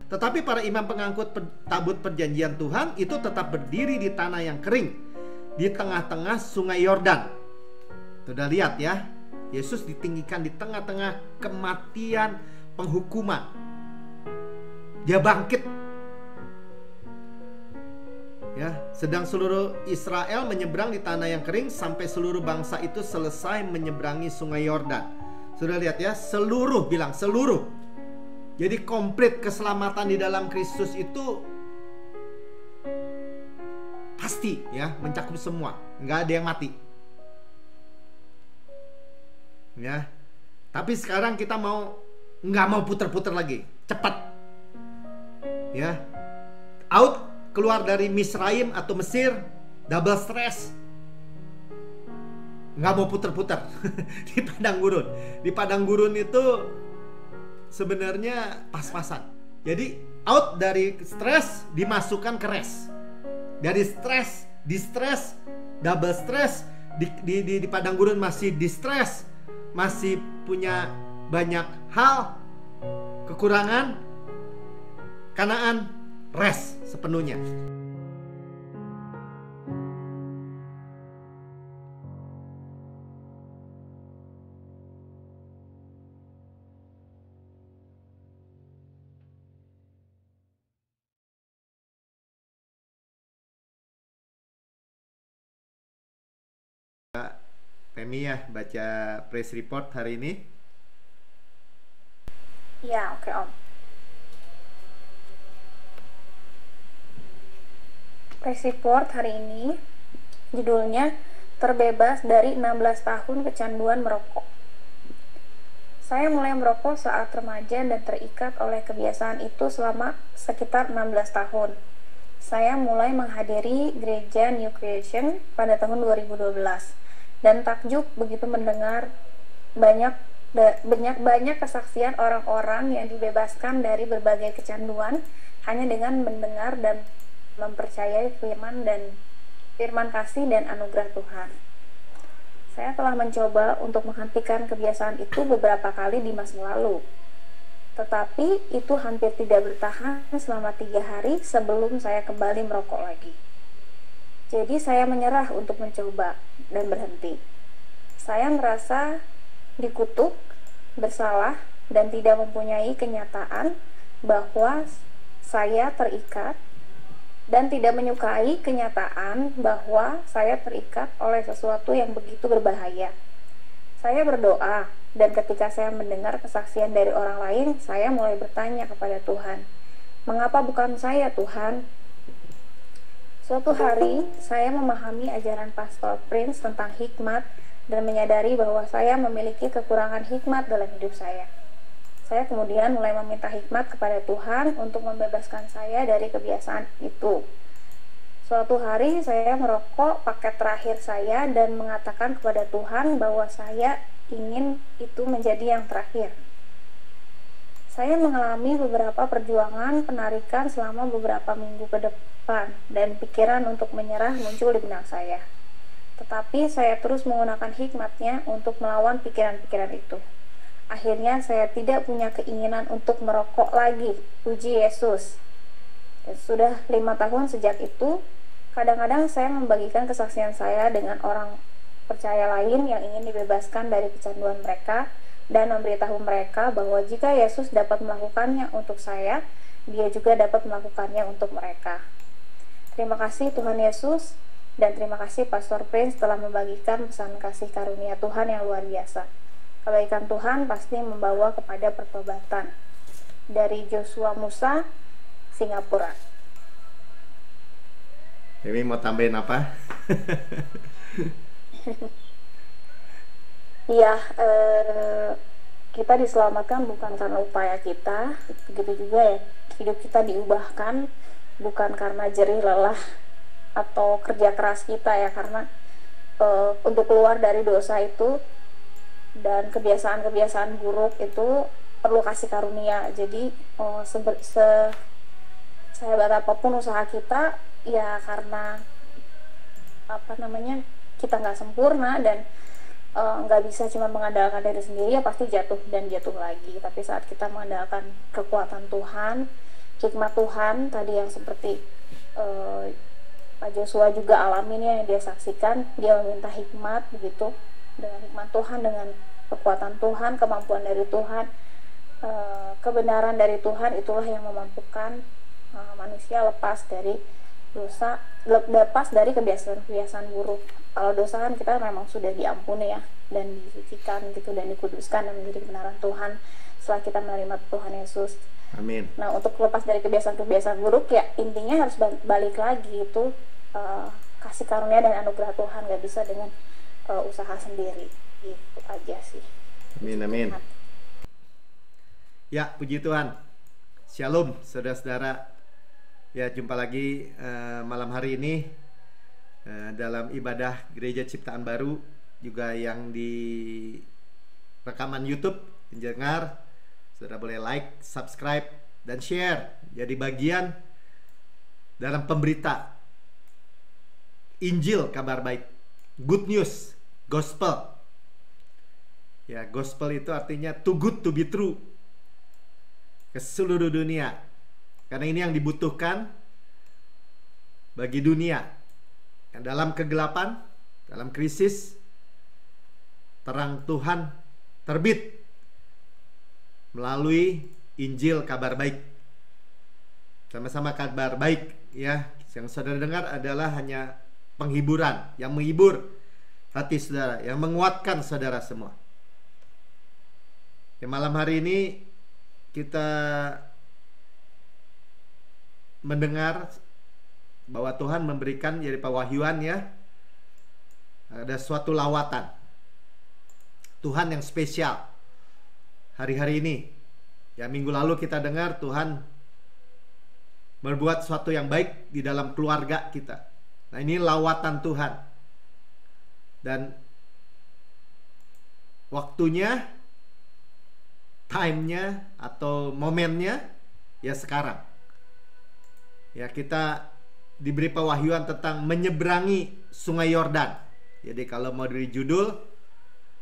Tetapi para imam pengangkut tabut perjanjian Tuhan itu tetap berdiri di tanah yang kering, di tengah-tengah sungai Yordan. Sudah lihat ya, Yesus ditinggikan di tengah-tengah kematian, penghukuman. Dia bangkit. Ya, sedang seluruh Israel menyeberang di tanah yang kering sampai seluruh bangsa itu selesai menyeberangi sungai Yordan. Sudah lihat ya, seluruh, bilang seluruh. Jadi komplit keselamatan di dalam Kristus itu pasti ya, mencakup semua, nggak ada yang mati. Ya, tapi sekarang kita nggak mau putar-putar lagi, cepat. Ya, out, keluar dari Misraim atau Mesir, double stress. Nggak mau putar-putar di padang gurun. Di padang gurun itu sebenarnya pas-pasan. Jadi out dari stres dimasukkan ke rest. Dari stres, distress, double stress. Di padang gurun masih distress, masih punya banyak hal, kekurangan. Kanaan rest sepenuhnya. Femi ya, baca press report hari ini. Ya, oke Om. Press report hari ini judulnya terbebas dari 16 tahun kecanduan merokok. Saya mulai merokok saat remaja dan terikat oleh kebiasaan itu selama sekitar 16 tahun. Saya mulai menghadiri gereja New Creation pada tahun 2012 dan takjub begitu mendengar banyak kesaksian orang-orang yang dibebaskan dari berbagai kecanduan hanya dengan mendengar dan mempercayai firman kasih dan anugerah Tuhan. Saya telah mencoba untuk menghentikan kebiasaan itu beberapa kali di masa lalu, tetapi itu hampir tidak bertahan selama 3 hari sebelum saya kembali merokok lagi. Jadi saya menyerah untuk mencoba dan berhenti. Saya merasa dikutuk, bersalah, dan tidak mempunyai kenyataan bahwa saya terikat, dan tidak menyukai kenyataan bahwa saya terikat oleh sesuatu yang begitu berbahaya. Saya berdoa, dan ketika saya mendengar kesaksian dari orang lain, saya mulai bertanya kepada Tuhan, "Mengapa bukan saya, Tuhan?" Suatu hari, saya memahami ajaran Pastor Prince tentang hikmat dan menyadari bahwa saya memiliki kekurangan hikmat dalam hidup saya. Saya kemudian mulai meminta hikmat kepada Tuhan untuk membebaskan saya dari kebiasaan itu. Suatu hari, saya merokok paket terakhir saya dan mengatakan kepada Tuhan bahwa saya ingin itu menjadi yang terakhir. Saya mengalami beberapa perjuangan penarikan selama beberapa minggu ke depan, dan pikiran untuk menyerah muncul di benak saya. Tetapi saya terus menggunakan hikmatnya untuk melawan pikiran-pikiran itu. Akhirnya saya tidak punya keinginan untuk merokok lagi, puji Yesus. Dan sudah 5 tahun sejak itu, kadang-kadang saya membagikan kesaksian saya dengan orang percaya lain yang ingin dibebaskan dari kecanduan mereka, dan memberitahu mereka bahwa jika Yesus dapat melakukannya untuk saya, Dia juga dapat melakukannya untuk mereka. Terima kasih Tuhan Yesus, dan terima kasih Pastor Prince telah membagikan pesan kasih karunia Tuhan yang luar biasa. Kebaikan Tuhan pasti membawa kepada pertobatan. Dari Joshua Musa, Singapura. Femi mau tambahin apa? Iya, kita diselamatkan bukan karena upaya kita, begitu juga ya, hidup kita diubahkan bukan karena jerih lelah atau kerja keras kita ya, karena untuk keluar dari dosa itu dan kebiasaan-kebiasaan buruk itu perlu kasih karunia. Jadi sehebat apapun usaha kita ya, karena kita nggak sempurna dan nggak bisa cuma mengandalkan diri sendiri, ya pasti jatuh dan jatuh lagi. Tapi saat kita mengandalkan kekuatan Tuhan hikmat Tuhan tadi yang seperti Pak Joshua juga alamin ya, yang dia saksikan, dia meminta hikmat begitu, dengan hikmat Tuhan, dengan kekuatan Tuhan, kemampuan dari Tuhan, kebenaran dari Tuhan, itulah yang memampukan manusia lepas dari dosa, lepas dari kebiasaan-kebiasaan buruk. Kalau dosa kan kita memang sudah diampuni ya, dan disucikan gitu, dan dikuduskan dan menjadi kebenaran Tuhan setelah kita menerima Tuhan Yesus. Amin. Nah, untuk lepas dari kebiasaan-kebiasaan buruk ya intinya harus balik lagi itu, kasih karunia dan anugerah Tuhan, gak bisa dengan usaha sendiri. Itu aja sih. Amin, amin. Ya, puji Tuhan. Shalom saudara-saudara. Ya, jumpa lagi malam hari ini dalam ibadah Gereja Ciptaan Baru, juga yang di rekaman YouTube pendengar. Saudara boleh like, subscribe, dan share. Jadi bagian dalam pemberita Injil, kabar baik, good news, gospel. Ya, gospel itu artinya too good to be true ke seluruh dunia. Karena ini yang dibutuhkan bagi dunia yang dalam kegelapan, dalam krisis. Terang Tuhan terbit melalui Injil, kabar baik. Sama-sama kabar baik ya. Yang saudara dengar adalah hanya penghiburan yang menghibur hati saudara, yang menguatkan saudara semua. Ya, malam hari ini kita mendengar bahwa Tuhan memberikan dari pewahyuan ya, ada suatu lawatan Tuhan yang spesial hari-hari ini. Ya, minggu lalu kita dengar Tuhan berbuat sesuatu yang baik di dalam keluarga kita. Nah, ini lawatan Tuhan. Dan waktunya, time-nya atau momennya ya sekarang. Ya, kita diberi pewahyuan tentang menyeberangi Sungai Yordan. Jadi kalau mau dari judul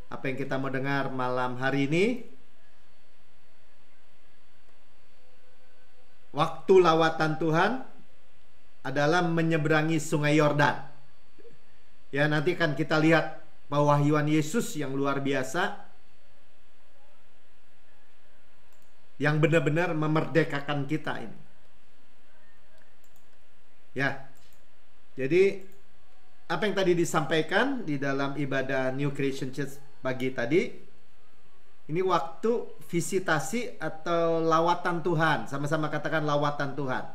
apa yang kita mau dengar malam hari ini, waktu lawatan Tuhan adalah menyeberangi Sungai Yordan. Ya, nanti akan kita lihat pewahyuan Yesus yang luar biasa, yang benar-benar memerdekakan kita ini. Ya, jadi apa yang tadi disampaikan di dalam ibadah New Creation Church pagi tadi, ini waktu visitasi atau lawatan Tuhan. Sama-sama katakan lawatan Tuhan.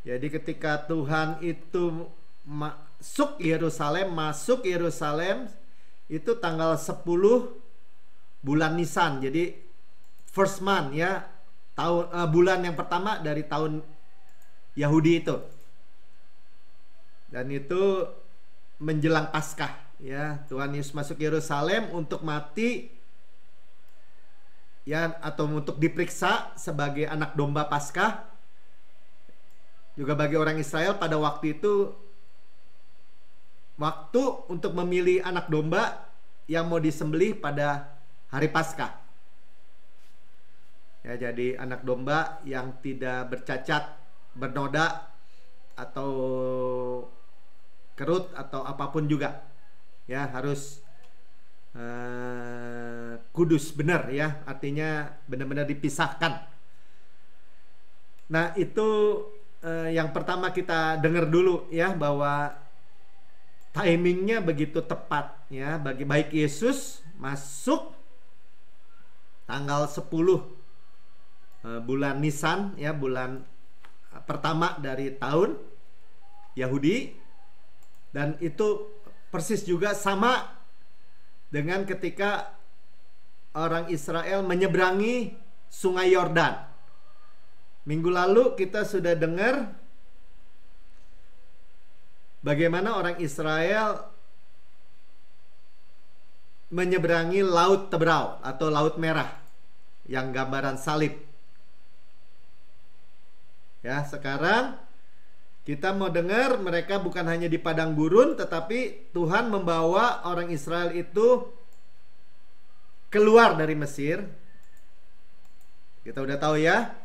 Jadi ketika Tuhan itu masuk Yerusalem itu tanggal 10 bulan Nisan. Jadi first month ya, bulan yang pertama dari tahun Yahudi itu. Dan itu menjelang Paskah ya, Tuhan Yesus masuk Yerusalem untuk mati ya, atau untuk diperiksa sebagai anak domba Paskah. Juga bagi orang Israel pada waktu itu, waktu untuk memilih anak domba yang mau disembelih pada hari Paskah. Ya, jadi anak domba yang tidak bercacat, bernoda, atau kerut, atau apapun juga ya, harus kudus, benar ya, artinya benar-benar dipisahkan. Nah, itu yang pertama kita dengar dulu ya, bahwa timingnya begitu tepat ya, bagi baik Yesus masuk tanggal 10 bulan Nisan ya, bulan pertama dari tahun Yahudi. Dan itu persis juga sama dengan ketika orang Israel menyeberangi Sungai Yordan. Minggu lalu kita sudah dengar bagaimana orang Israel menyeberangi Laut Tebrau atau Laut Merah yang gambaran salib. Ya, sekarang kita mau dengar mereka bukan hanya di padang gurun, tetapi Tuhan membawa orang Israel itu keluar dari Mesir. Kita udah tahu ya,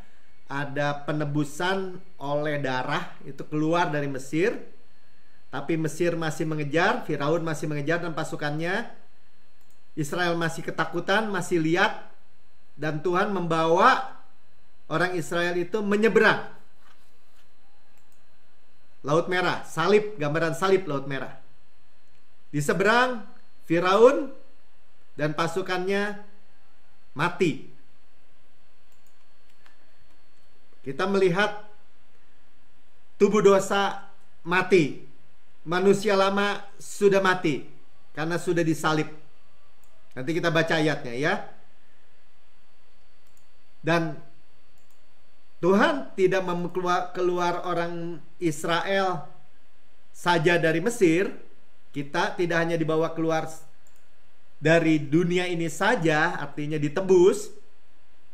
ada penebusan oleh darah, itu keluar dari Mesir. Tapi Mesir masih mengejar, Firaun masih mengejar dan pasukannya. Israel masih ketakutan, masih lihat, dan Tuhan membawa orang Israel itu menyeberang Laut Merah, salib, gambaran salib Laut Merah. Di seberang Firaun dan pasukannya mati. Kita melihat tubuh dosa mati. Manusia lama sudah mati karena sudah disalib. Nanti kita baca ayatnya ya. Dan Tuhan tidak keluar orang Israel saja dari Mesir. Kita tidak hanya dibawa keluar dari dunia ini saja, artinya ditebus,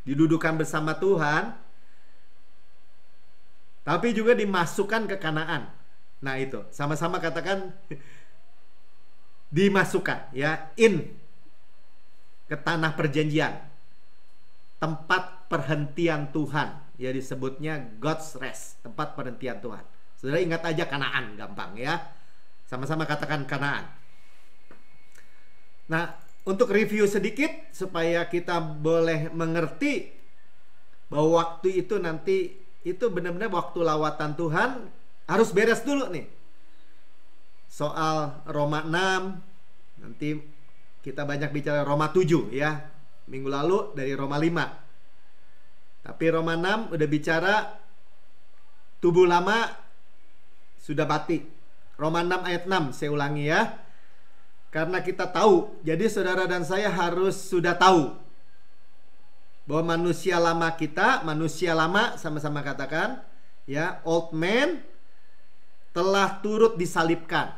didudukan bersama Tuhan, tapi juga dimasukkan ke Kanaan. Nah itu, sama-sama katakan dimasukkan ya, ke tanah perjanjian, tempat perhentian Tuhan, ya disebutnya God's rest, tempat perhentian Tuhan. Saudara ingat aja Kanaan, gampang ya. Sama-sama katakan Kanaan. Nah, untuk review sedikit supaya kita boleh mengerti bahwa waktu itu nanti itu benar-benar waktu lawatan Tuhan, harus beres dulu nih. Soal Roma 6, nanti kita banyak bicara Roma 7 ya. Minggu lalu dari Roma 5. Tapi Roma 6 udah bicara tubuh lama sudah mati. Roma 6 ayat 6, saya ulangi ya. Karena kita tahu, jadi saudara dan saya harus sudah tahu bahwa manusia lama kita, manusia lama, sama-sama katakan ya, old man telah turut disalibkan.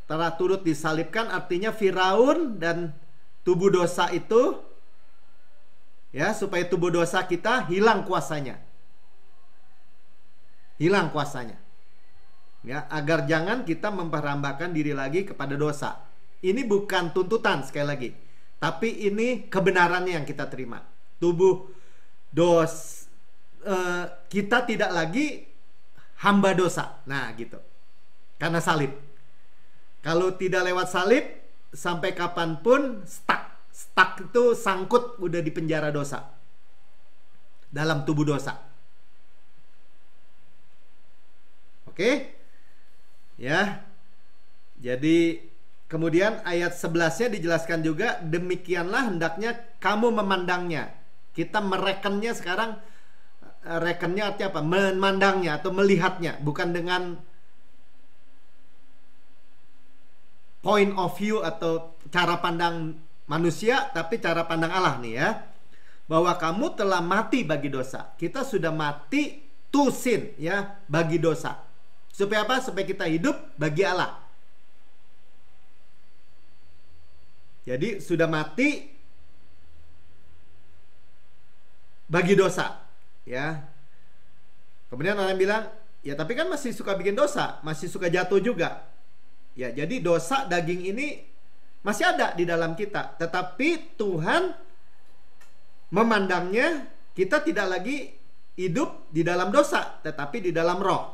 Telah turut disalibkan artinya Firaun dan tubuh dosa itu ya, supaya tubuh dosa kita hilang kuasanya. Hilang kuasanya. Ya, agar jangan kita memperambakan diri lagi kepada dosa. Ini bukan tuntutan sekali lagi, tapi ini kebenarannya yang kita terima. Tubuh kita tidak lagi hamba dosa. Nah, gitu. Karena salib. Kalau tidak lewat salib, sampai kapanpun stuck. Stuck itu sangkut, udah di penjara dosa. Dalam tubuh dosa. Oke? Ya. Jadi kemudian ayat 11-nya dijelaskan juga, demikianlah hendaknya kamu memandangnya. Kita merekennya sekarang, rekennya artinya apa? Memandangnya atau melihatnya, bukan dengan point of view atau cara pandang manusia, tapi cara pandang Allah nih ya. Bahwa kamu telah mati bagi dosa. Kita sudah mati to sin ya, bagi dosa. Supaya apa? Supaya kita hidup bagi Allah. Jadi sudah mati bagi dosa, ya. Kemudian orang bilang, ya tapi kan masih suka bikin dosa, masih suka jatuh juga. Ya, jadi dosa daging ini masih ada di dalam kita, tetapi Tuhan memandangnya kita tidak lagi hidup di dalam dosa, tetapi di dalam roh.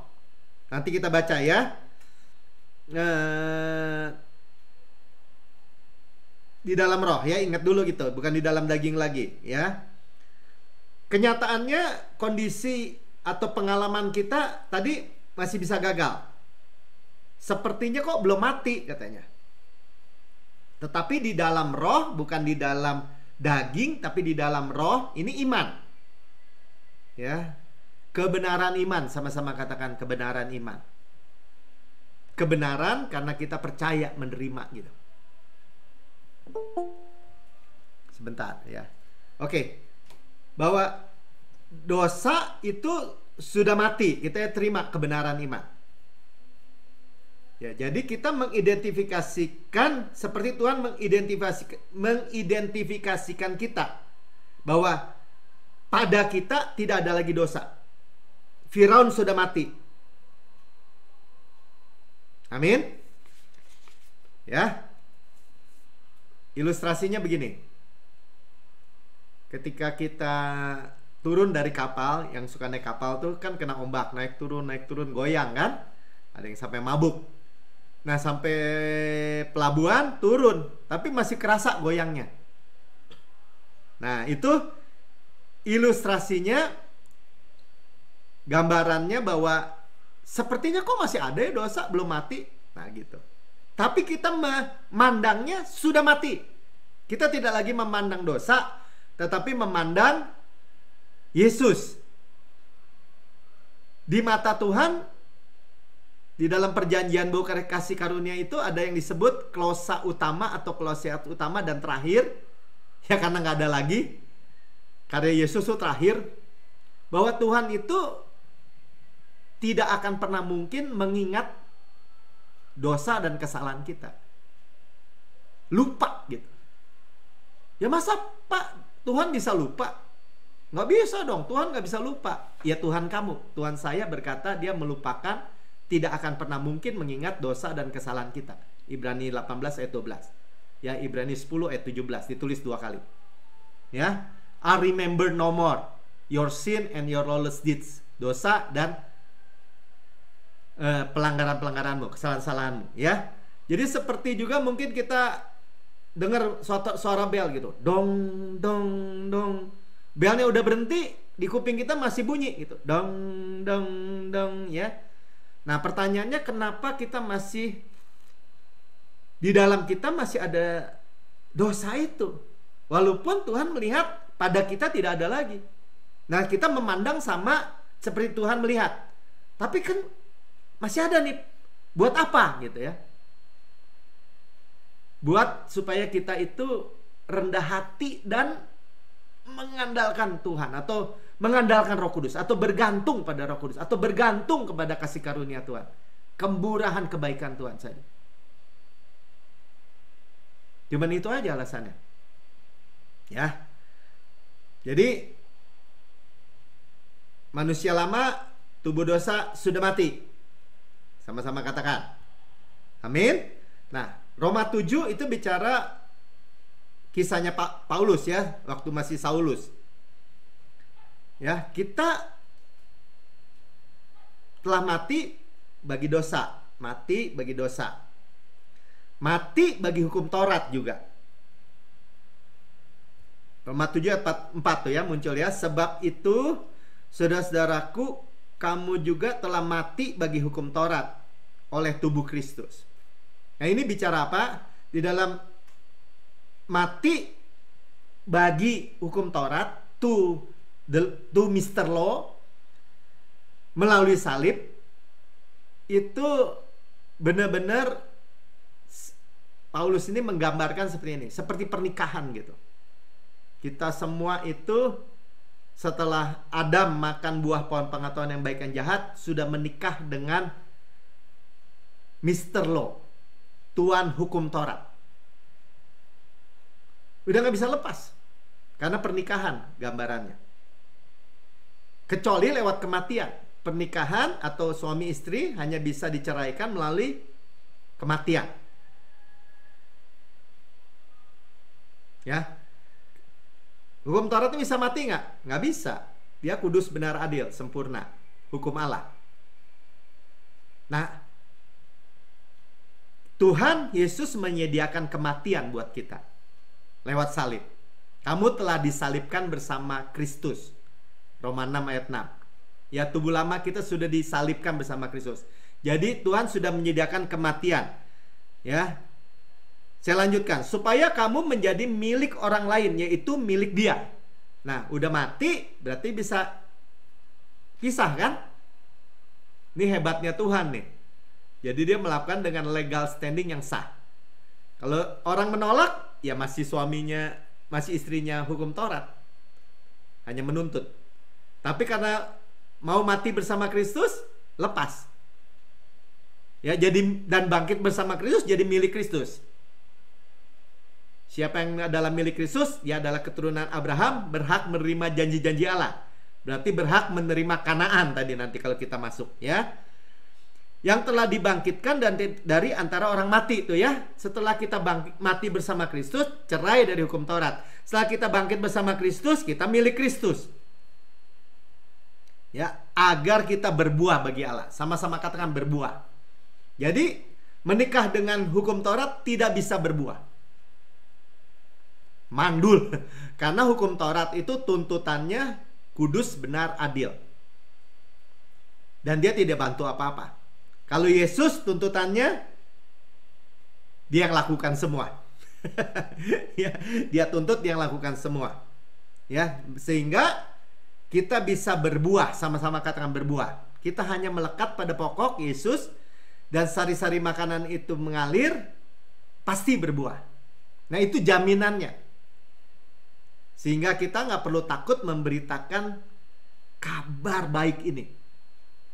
Nanti kita baca ya. Di dalam roh ya, ingat dulu gitu, bukan di dalam daging lagi ya. Kenyataannya kondisi atau pengalaman kita tadi masih bisa gagal. Sepertinya kok belum mati katanya. Tetapi di dalam roh, bukan di dalam daging, tapi di dalam roh, ini iman. Ya. Kebenaran iman, sama-sama katakan kebenaran iman. Kebenaran karena kita percaya menerima gitu. Sebentar ya. Oke. Bahwa dosa itu sudah mati, kita terima kebenaran iman. Ya, jadi kita mengidentifikasikan seperti Tuhan mengidentifikasikan kita bahwa pada kita tidak ada lagi dosa. Firaun sudah mati. Amin. Ya. Ilustrasinya begini. Ketika kita turun dari kapal, yang suka naik kapal tuh kan kena ombak, naik turun goyang kan, ada yang sampai mabuk. Nah sampai pelabuhan turun, tapi masih kerasa goyangnya. Nah itu ilustrasinya, gambarannya bahwa sepertinya kok masih ada ya dosa belum mati. Nah gitu. Tapi kita memandangnya sudah mati. Kita tidak lagi memandang dosa, tetapi memandang Yesus. Di mata Tuhan, di dalam perjanjian baru kasih karunia itu ada yang disebut klausa utama atau klausiat utama dan terakhir. Ya karena nggak ada lagi, karya Yesus itu terakhir. Bahwa Tuhan itu tidak akan pernah mungkin mengingat dosa dan kesalahan kita. Lupa gitu. Ya masa Pak Tuhan bisa lupa? Nggak bisa dong, Tuhan nggak bisa lupa. Ya Tuhan kamu, Tuhan saya berkata dia melupakan, tidak akan pernah mungkin mengingat dosa dan kesalahan kita. Ibrani 18 ayat 12. Ya, Ibrani 10 ayat 17 ditulis 2 kali. Ya, I remember no more your sin and your lawless deeds. Dosa dan pelanggaran-pelanggaranmu, kesalahan-kesalahanmu, ya. Jadi seperti juga mungkin kita dengar suara bel gitu. Dong dong dong. Belnya udah berhenti, di kuping kita masih bunyi gitu. Dong dong dong, ya. Nah pertanyaannya, kenapa kita masih, di dalam kita masih ada dosa itu, walaupun Tuhan melihat pada kita tidak ada lagi. Nah kita memandang sama seperti Tuhan melihat, tapi kan masih ada nih. Buat apa gitu ya? Buat supaya kita itu rendah hati dan mengandalkan Tuhan, atau mengandalkan Roh Kudus, atau bergantung pada Roh Kudus, atau bergantung kepada kasih karunia Tuhan, kemurahan kebaikan Tuhan saja. Cuman itu aja alasannya. Ya. Jadi manusia lama, tubuh dosa sudah mati. Sama-sama katakan amin. Nah Roma 7 itu bicara kisahnya Pak Paulus ya, waktu masih Saulus. Ya, kita telah mati bagi dosa, mati bagi dosa, mati bagi hukum Taurat juga. Roma 7 ayat 4 tuh ya muncul ya. Sebab itu saudara-saudaraku, kamu juga telah mati bagi hukum Taurat oleh tubuh Kristus. Nah ini bicara apa? Di dalam mati bagi hukum Taurat, to Mr. Law, melalui salib, itu benar-benar Paulus ini menggambarkan seperti ini, seperti pernikahan gitu. Kita semua itu setelah Adam makan buah pohon pengetahuan yang baik dan jahat, sudah menikah dengan Mr. Law, Tuan hukum Taurat. Udah gak bisa lepas, karena pernikahan gambarannya. Kecuali lewat kematian. Pernikahan atau suami istri hanya bisa diceraikan melalui kematian. Ya. Hukum Taurat itu bisa mati nggak? Nggak bisa. Dia kudus, benar, adil, sempurna. Hukum Allah. Nah, Tuhan Yesus menyediakan kematian buat kita lewat salib. Kamu telah disalibkan bersama Kristus. Roma 6 ayat 6. Ya, tubuh lama kita sudah disalibkan bersama Kristus. Jadi Tuhan sudah menyediakan kematian. Ya. Saya lanjutkan, supaya kamu menjadi milik orang lain, yaitu milik Dia. Nah, udah mati berarti bisa pisah kan? Ini hebatnya Tuhan nih. Jadi dia melakukan dengan legal standing yang sah. Kalau orang menolak, ya masih suaminya, masih istrinya hukum Taurat, hanya menuntut. Tapi karena mau mati bersama Kristus, lepas. Ya, jadi dan bangkit bersama Kristus, jadi milik Kristus. Siapa yang adalah milik Kristus, dia adalah keturunan Abraham, berhak menerima janji-janji Allah. Berarti berhak menerima Kanaan tadi nanti kalau kita masuk, ya. Yang telah dibangkitkan dan dari antara orang mati itu ya. Setelah kita mati bersama Kristus, cerai dari hukum Taurat. Setelah kita bangkit bersama Kristus, kita milik Kristus. Ya, agar kita berbuah bagi Allah. Sama-sama katakan berbuah. Jadi, menikah dengan hukum Taurat tidak bisa berbuah. Mandul. Karena hukum Taurat itu tuntutannya kudus, benar, adil. Dan dia tidak bantu apa-apa. Kalau Yesus tuntutannya, dia yang lakukan semua. Ya, dia tuntut, dia yang lakukan semua. Ya, sehingga kita bisa berbuah, sama-sama katakan berbuah. Kita hanya melekat pada pokok Yesus, dan sari-sari makanan itu mengalir, pasti berbuah. Nah, itu jaminannya. Sehingga kita nggak perlu takut memberitakan kabar baik ini,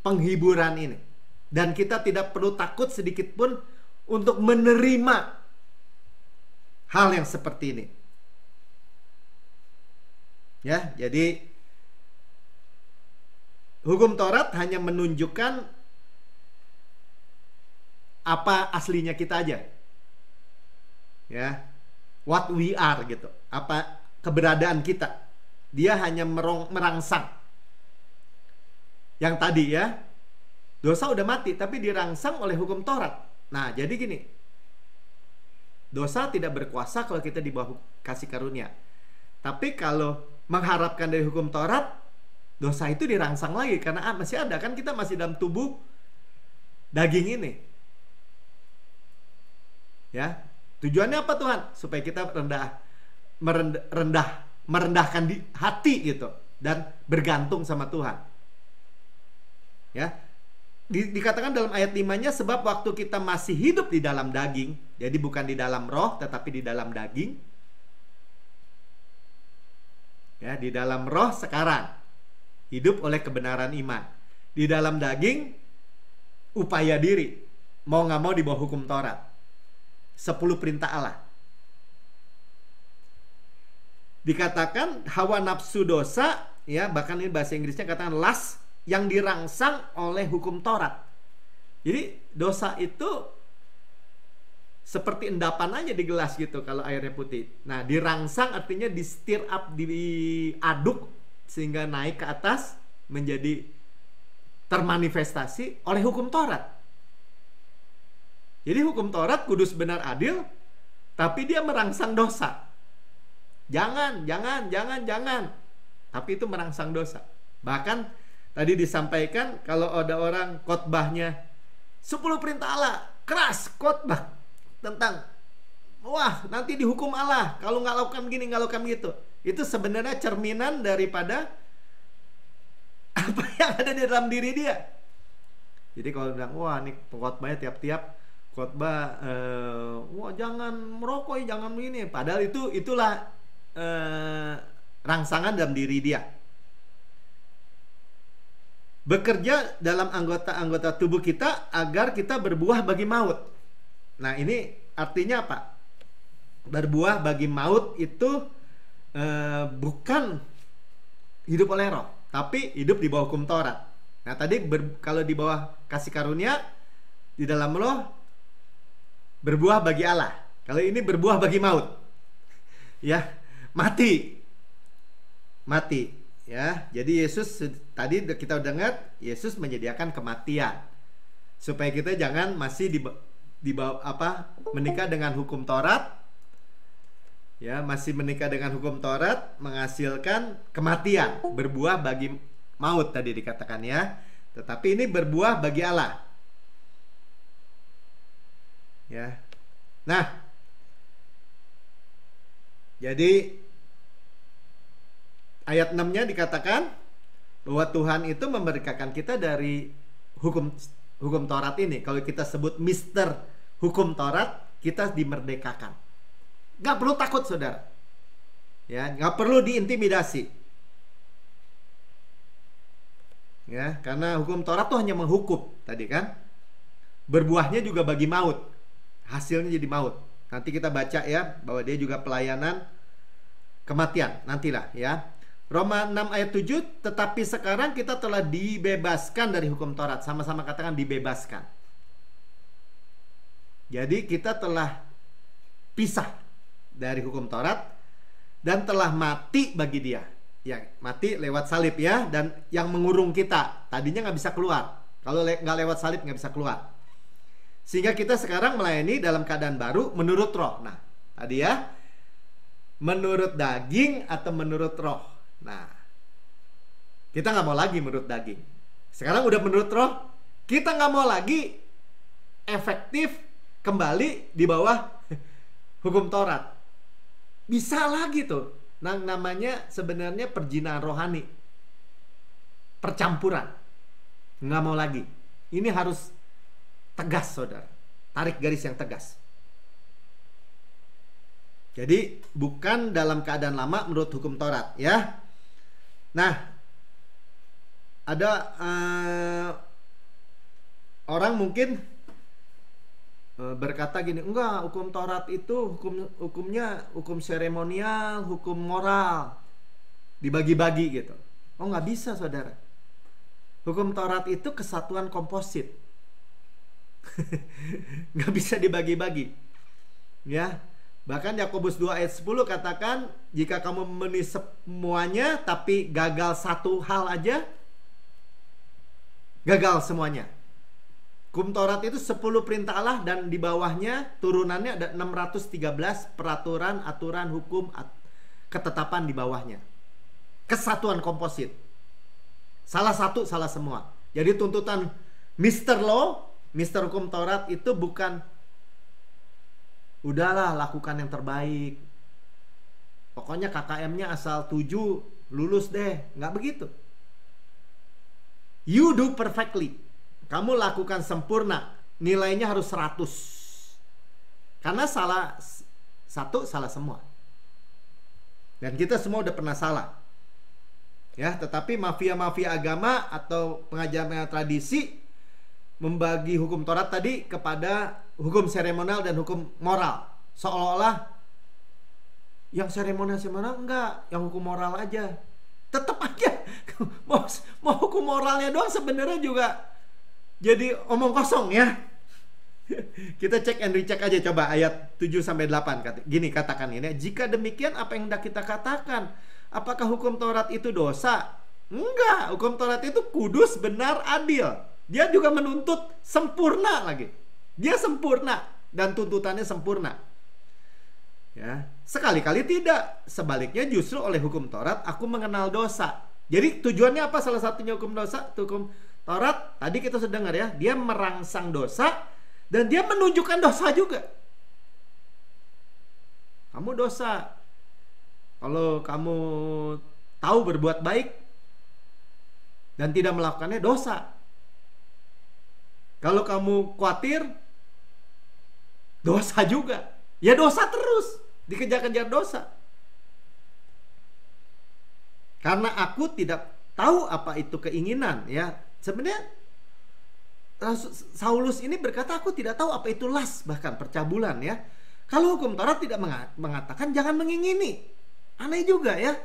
penghiburan ini. Dan kita tidak perlu takut sedikit pun untuk menerima hal yang seperti ini. Ya, jadi hukum Taurat hanya menunjukkan apa aslinya kita aja. Ya. What we are gitu. Apa keberadaan kita. Dia hanya merangsang. Yang tadi ya, dosa udah mati tapi dirangsang oleh hukum Taurat. Nah, jadi gini. Dosa tidak berkuasa kalau kita di bawah kasih karunia. Tapi kalau mengharapkan dari hukum Taurat, dosa itu dirangsang lagi karena masih ada kan, kita masih dalam tubuh daging ini. Ya, tujuannya apa Tuhan? Supaya kita merendahkan di hati gitu dan bergantung sama Tuhan. Ya. Dikatakan dalam ayat 5-nya, sebab waktu kita masih hidup di dalam daging, jadi bukan di dalam roh tetapi di dalam daging. Ya, di dalam roh sekarang hidup oleh kebenaran iman. Di dalam daging upaya diri, mau nggak mau di bawah hukum Taurat. 10 perintah Allah. Dikatakan hawa nafsu dosa, ya, bahkan ini bahasa Inggrisnya katakan lust, yang dirangsang oleh hukum Taurat. Jadi dosa itu seperti endapan aja di gelas gitu kalau airnya putih. Nah, dirangsang artinya di stir up, diaduk sehingga naik ke atas menjadi termanifestasi oleh hukum Taurat. Jadi hukum Taurat kudus, benar, adil, tapi dia merangsang dosa. Jangan. Tapi itu merangsang dosa. Bahkan tadi disampaikan kalau ada orang khotbahnya 10 perintah Allah, keras khotbah tentang wah nanti dihukum Allah kalau nggak lakukan gini, nggak lakukan gitu. Itu sebenarnya cerminan daripada apa yang ada di dalam diri dia. Jadi kalau bilang wah ini khotbahnya tiap-tiap khotbah wah jangan merokok, jangan begini, padahal itulah rangsangan dalam diri dia. Bekerja dalam anggota-anggota tubuh kita agar kita berbuah bagi maut. Nah, ini artinya apa? Berbuah bagi maut itu bukan hidup oleh roh, tapi hidup di bawah hukum Taurat. Nah, tadi kalau di bawah kasih karunia, di dalam roh berbuah bagi Allah. Kalau ini berbuah bagi maut. Ya, mati. Ya, jadi Yesus tadi kita dengar, Yesus menyediakan kematian supaya kita jangan masih di bawah menikah dengan hukum Taurat. Ya, masih menikah dengan hukum Taurat menghasilkan kematian, berbuah bagi maut tadi dikatakan ya. Tetapi ini berbuah bagi Allah. Ya. Nah, jadi ayat 6-nya dikatakan bahwa Tuhan itu memerdekakan kita dari hukum Taurat ini. Kalau kita sebut Mister hukum Taurat, kita dimerdekakan. Gak perlu takut saudara. Ya, gak perlu diintimidasi. Ya, karena hukum Taurat tuh hanya menghukum tadi kan. Berbuahnya juga bagi maut. Hasilnya jadi maut. Nanti kita baca ya bahwa dia juga pelayanan kematian nantilah ya. Roma 6 ayat 7, tetapi sekarang kita telah dibebaskan dari hukum Taurat. Sama-sama katakan dibebaskan. Jadi kita telah pisah dari hukum Taurat dan telah mati bagi dia. Ya, mati lewat salib ya, dan yang mengurung kita. Tadinya nggak bisa keluar. Kalau nggak lewat salib nggak bisa keluar. Sehingga kita sekarang melayani dalam keadaan baru menurut roh. Nah, tadi ya, menurut daging atau menurut roh. Nah, kita nggak mau lagi menurut daging. Sekarang udah menurut roh. Kita nggak mau lagi efektif kembali di bawah hukum Taurat. Bisa lagi tuh. Nah, namanya sebenarnya perjinaan rohani, percampuran. Nggak mau lagi. Ini harus tegas, saudara. Tarik garis yang tegas. Jadi bukan dalam keadaan lama menurut hukum Taurat, ya. Nah, ada orang mungkin berkata gini, enggak, hukum Taurat itu hukumnya hukum seremonial, hukum moral, dibagi-bagi gitu. Oh, nggak bisa, saudara. Hukum Taurat itu kesatuan komposit. Nggak bisa dibagi-bagi, ya. Bahkan Yakobus 2 ayat 10 katakan, jika kamu memenuhi semuanya tapi gagal satu hal aja, gagal semuanya. Hukum Taurat itu 10 perintah Allah, dan di bawahnya turunannya ada 613 peraturan, aturan, hukum, ketetapan di bawahnya. Kesatuan komposit. Salah satu, salah semua. Jadi tuntutan Mr. Law, Mr. Hukum Taurat itu bukan udahlah lakukan yang terbaik, pokoknya KKM-nya asal 7 lulus deh. Nggak begitu. You do perfectly. Kamu lakukan sempurna. Nilainya harus 100. Karena salah satu, salah semua. Dan kita semua udah pernah salah, ya. Tetapi mafia-mafia agama atau pengajaran tradisi membagi hukum Taurat tadi kepada hukum seremonial dan hukum moral. Seolah-olah yang seremonial enggak, yang hukum moral aja. Tetap aja mau hukum moralnya doang sebenarnya juga jadi omong kosong, ya. Kita cek and recheck aja, coba ayat 7-8. Gini katakan ini, jika demikian apa yang hendak kita katakan? Apakah hukum Taurat itu dosa? Enggak, hukum Taurat itu kudus, benar, adil. Dia juga menuntut sempurna lagi. Dia sempurna dan tuntutannya sempurna. Ya, sekali-kali tidak. Sebaliknya justru oleh hukum Taurat aku mengenal dosa. Jadi tujuannya apa salah satunya hukum dosa? Hukum Taurat tadi kita sudah dengar, ya. Dia merangsang dosa dan dia menunjukkan dosa juga. Kamu dosa kalau kamu tahu berbuat baik dan tidak melakukannya, dosa. Kalau kamu khawatir, dosa juga. Ya dosa terus, dikejar-kejar dosa. Karena aku tidak tahu apa itu keinginan, ya. Sebenarnya Saulus ini berkata, aku tidak tahu apa itu las, bahkan percabulan, ya. Kalau hukum Taurat tidak mengatakan jangan mengingini. Aneh juga, ya.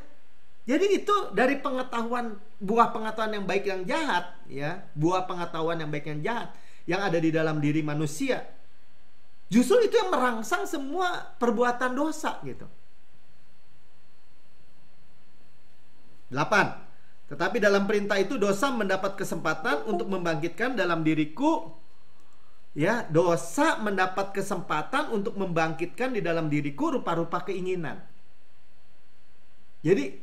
Jadi itu dari pengetahuan, buah pengetahuan yang baik yang jahat, ya. Buah pengetahuan yang baik yang jahat yang ada di dalam diri manusia, justru itu yang merangsang semua perbuatan dosa, gitu. 8. Tetapi dalam perintah itu dosa mendapat kesempatan untuk membangkitkan dalam diriku, ya, dosa mendapat kesempatan untuk membangkitkan di dalam diriku rupa-rupa keinginan. Jadi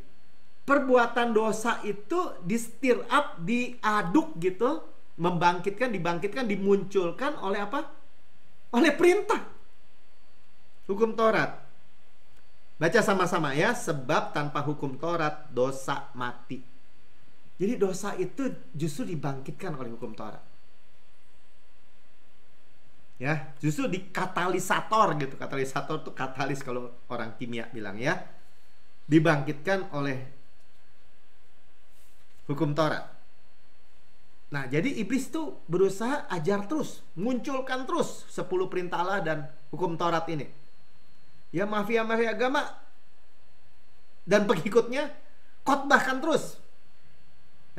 perbuatan dosa itu di stir up, diaduk gitu, dibangkitkan, dimunculkan oleh apa? Oleh perintah hukum Taurat. Baca sama-sama, ya. Sebab tanpa hukum Taurat dosa mati. Jadi dosa itu justru dibangkitkan oleh hukum Taurat, ya. Justru dikatalisator gitu. Katalisator itu katalis kalau orang kimia bilang, ya. Dibangkitkan oleh hukum Taurat. Nah, jadi iblis tuh berusaha ajar terus, munculkan terus 10 perintah Allah dan hukum Taurat ini. Ya, mafia-mafia agama dan pengikutnya khotbahkan terus.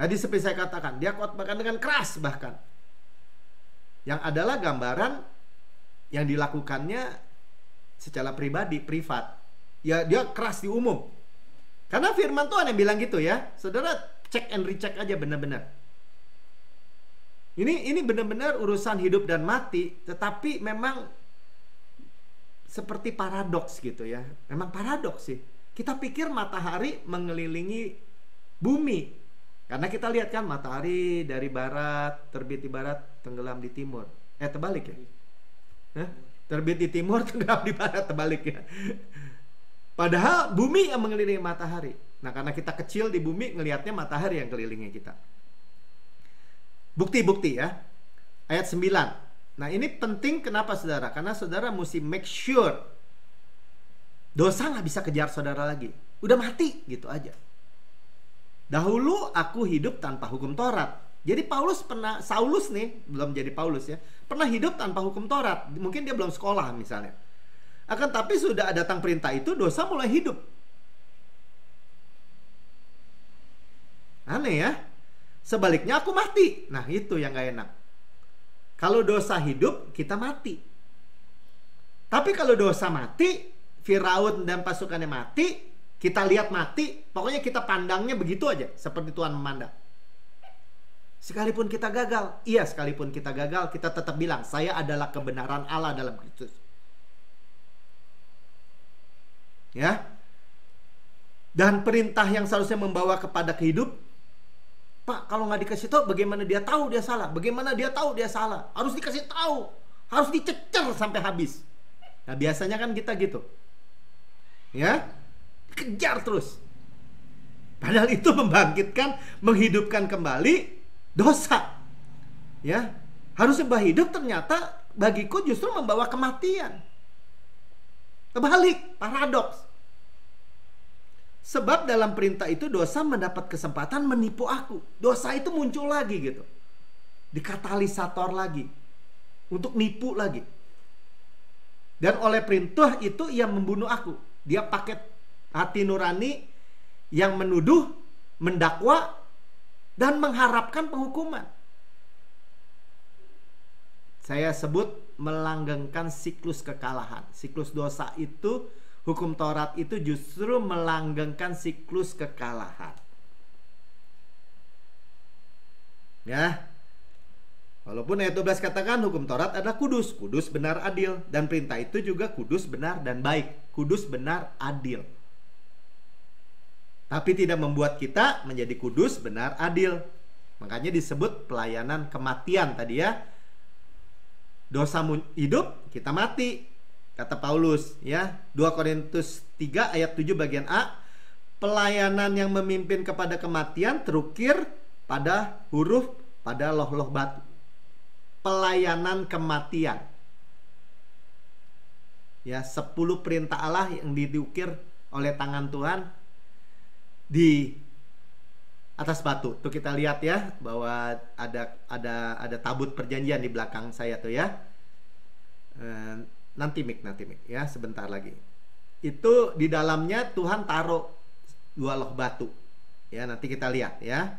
Jadi seperti saya katakan, dia khotbahkan dengan keras bahkan. Yang adalah gambaran yang dilakukannya secara pribadi, privat. Ya, dia keras di umum. Karena firman Tuhan yang bilang gitu ya. Saudara cek and recheck aja benar-benar. Ini benar-benar urusan hidup dan mati, tetapi memang seperti paradoks gitu ya. Memang paradoks sih. Kita pikir matahari mengelilingi bumi. Karena kita lihat kan matahari dari barat, terbit di barat, tenggelam di timur. Terbalik ya? Terbit di timur, tenggelam di barat, terbalik ya. Padahal bumi yang mengelilingi matahari. Nah, karena kita kecil di bumi, ngelihatnya matahari yang kelilingi kita. Bukti-bukti ya. Ayat 9. Nah, ini penting kenapa saudara? Karena saudara mesti make sure dosa nggak bisa kejar saudara lagi. Udah mati gitu aja. Dahulu aku hidup tanpa hukum Taurat. Jadi Saulus nih, belum jadi Paulus ya, pernah hidup tanpa hukum Taurat. Mungkin dia belum sekolah misalnya. Akan tapi sudah datang perintah itu, dosa mulai hidup. Aneh ya. Sebaliknya aku mati. Nah, itu yang gak enak. Kalau dosa hidup, kita mati. Tapi kalau dosa mati, Firaun dan pasukannya mati, kita lihat mati, pokoknya kita pandangnya begitu aja, seperti Tuhan memandang. Sekalipun kita gagal, sekalipun kita gagal, kita tetap bilang, saya adalah kebenaran Allah dalam Kristus. Ya. Dan perintah yang seharusnya membawa kepada kehidupan, Pak, kalau nggak dikasih tahu, bagaimana dia tahu dia salah? Bagaimana dia tahu dia salah? Harus dikasih tahu, harus dicecer sampai habis. Nah, biasanya kan kita gitu, ya, kejar terus. Padahal itu menghidupkan kembali dosa. Ya, harus sebuah hidup ternyata bagiku justru membawa kematian. Terbalik, paradoks. Sebab dalam perintah itu dosa mendapat kesempatan menipu aku. Dosa itu muncul lagi gitu. Dikatalisator lagi. Untuk nipu lagi. Dan oleh perintah itu ia membunuh aku. Dia pakai hati nurani yang menuduh, mendakwa, dan mengharapkan penghukuman. Saya sebut melanggengkan siklus kekalahan. Siklus dosa itu, hukum Taurat itu justru melanggengkan siklus kekalahan. Ya. Walaupun ayat 12 katakan hukum Taurat adalah kudus, kudus, benar, adil, dan perintah itu juga kudus, benar, dan baik. Kudus, benar, adil. Tapi tidak membuat kita menjadi kudus, benar, adil. Makanya disebut pelayanan kematian tadi ya. Dosa hidup, kita mati. Kata Paulus ya, 2 Korintus 3 ayat 7 bagian A, pelayanan yang memimpin kepada kematian terukir pada huruf pada loh-loh batu. Pelayanan kematian. Ya, 10 perintah Allah yang diukir oleh tangan Tuhan di atas batu. Tuh kita lihat ya, bahwa ada tabut perjanjian di belakang saya tuh ya. Nanti mik ya, sebentar lagi. Itu di dalamnya Tuhan taruh 2 loh batu. Ya, nanti kita lihat ya.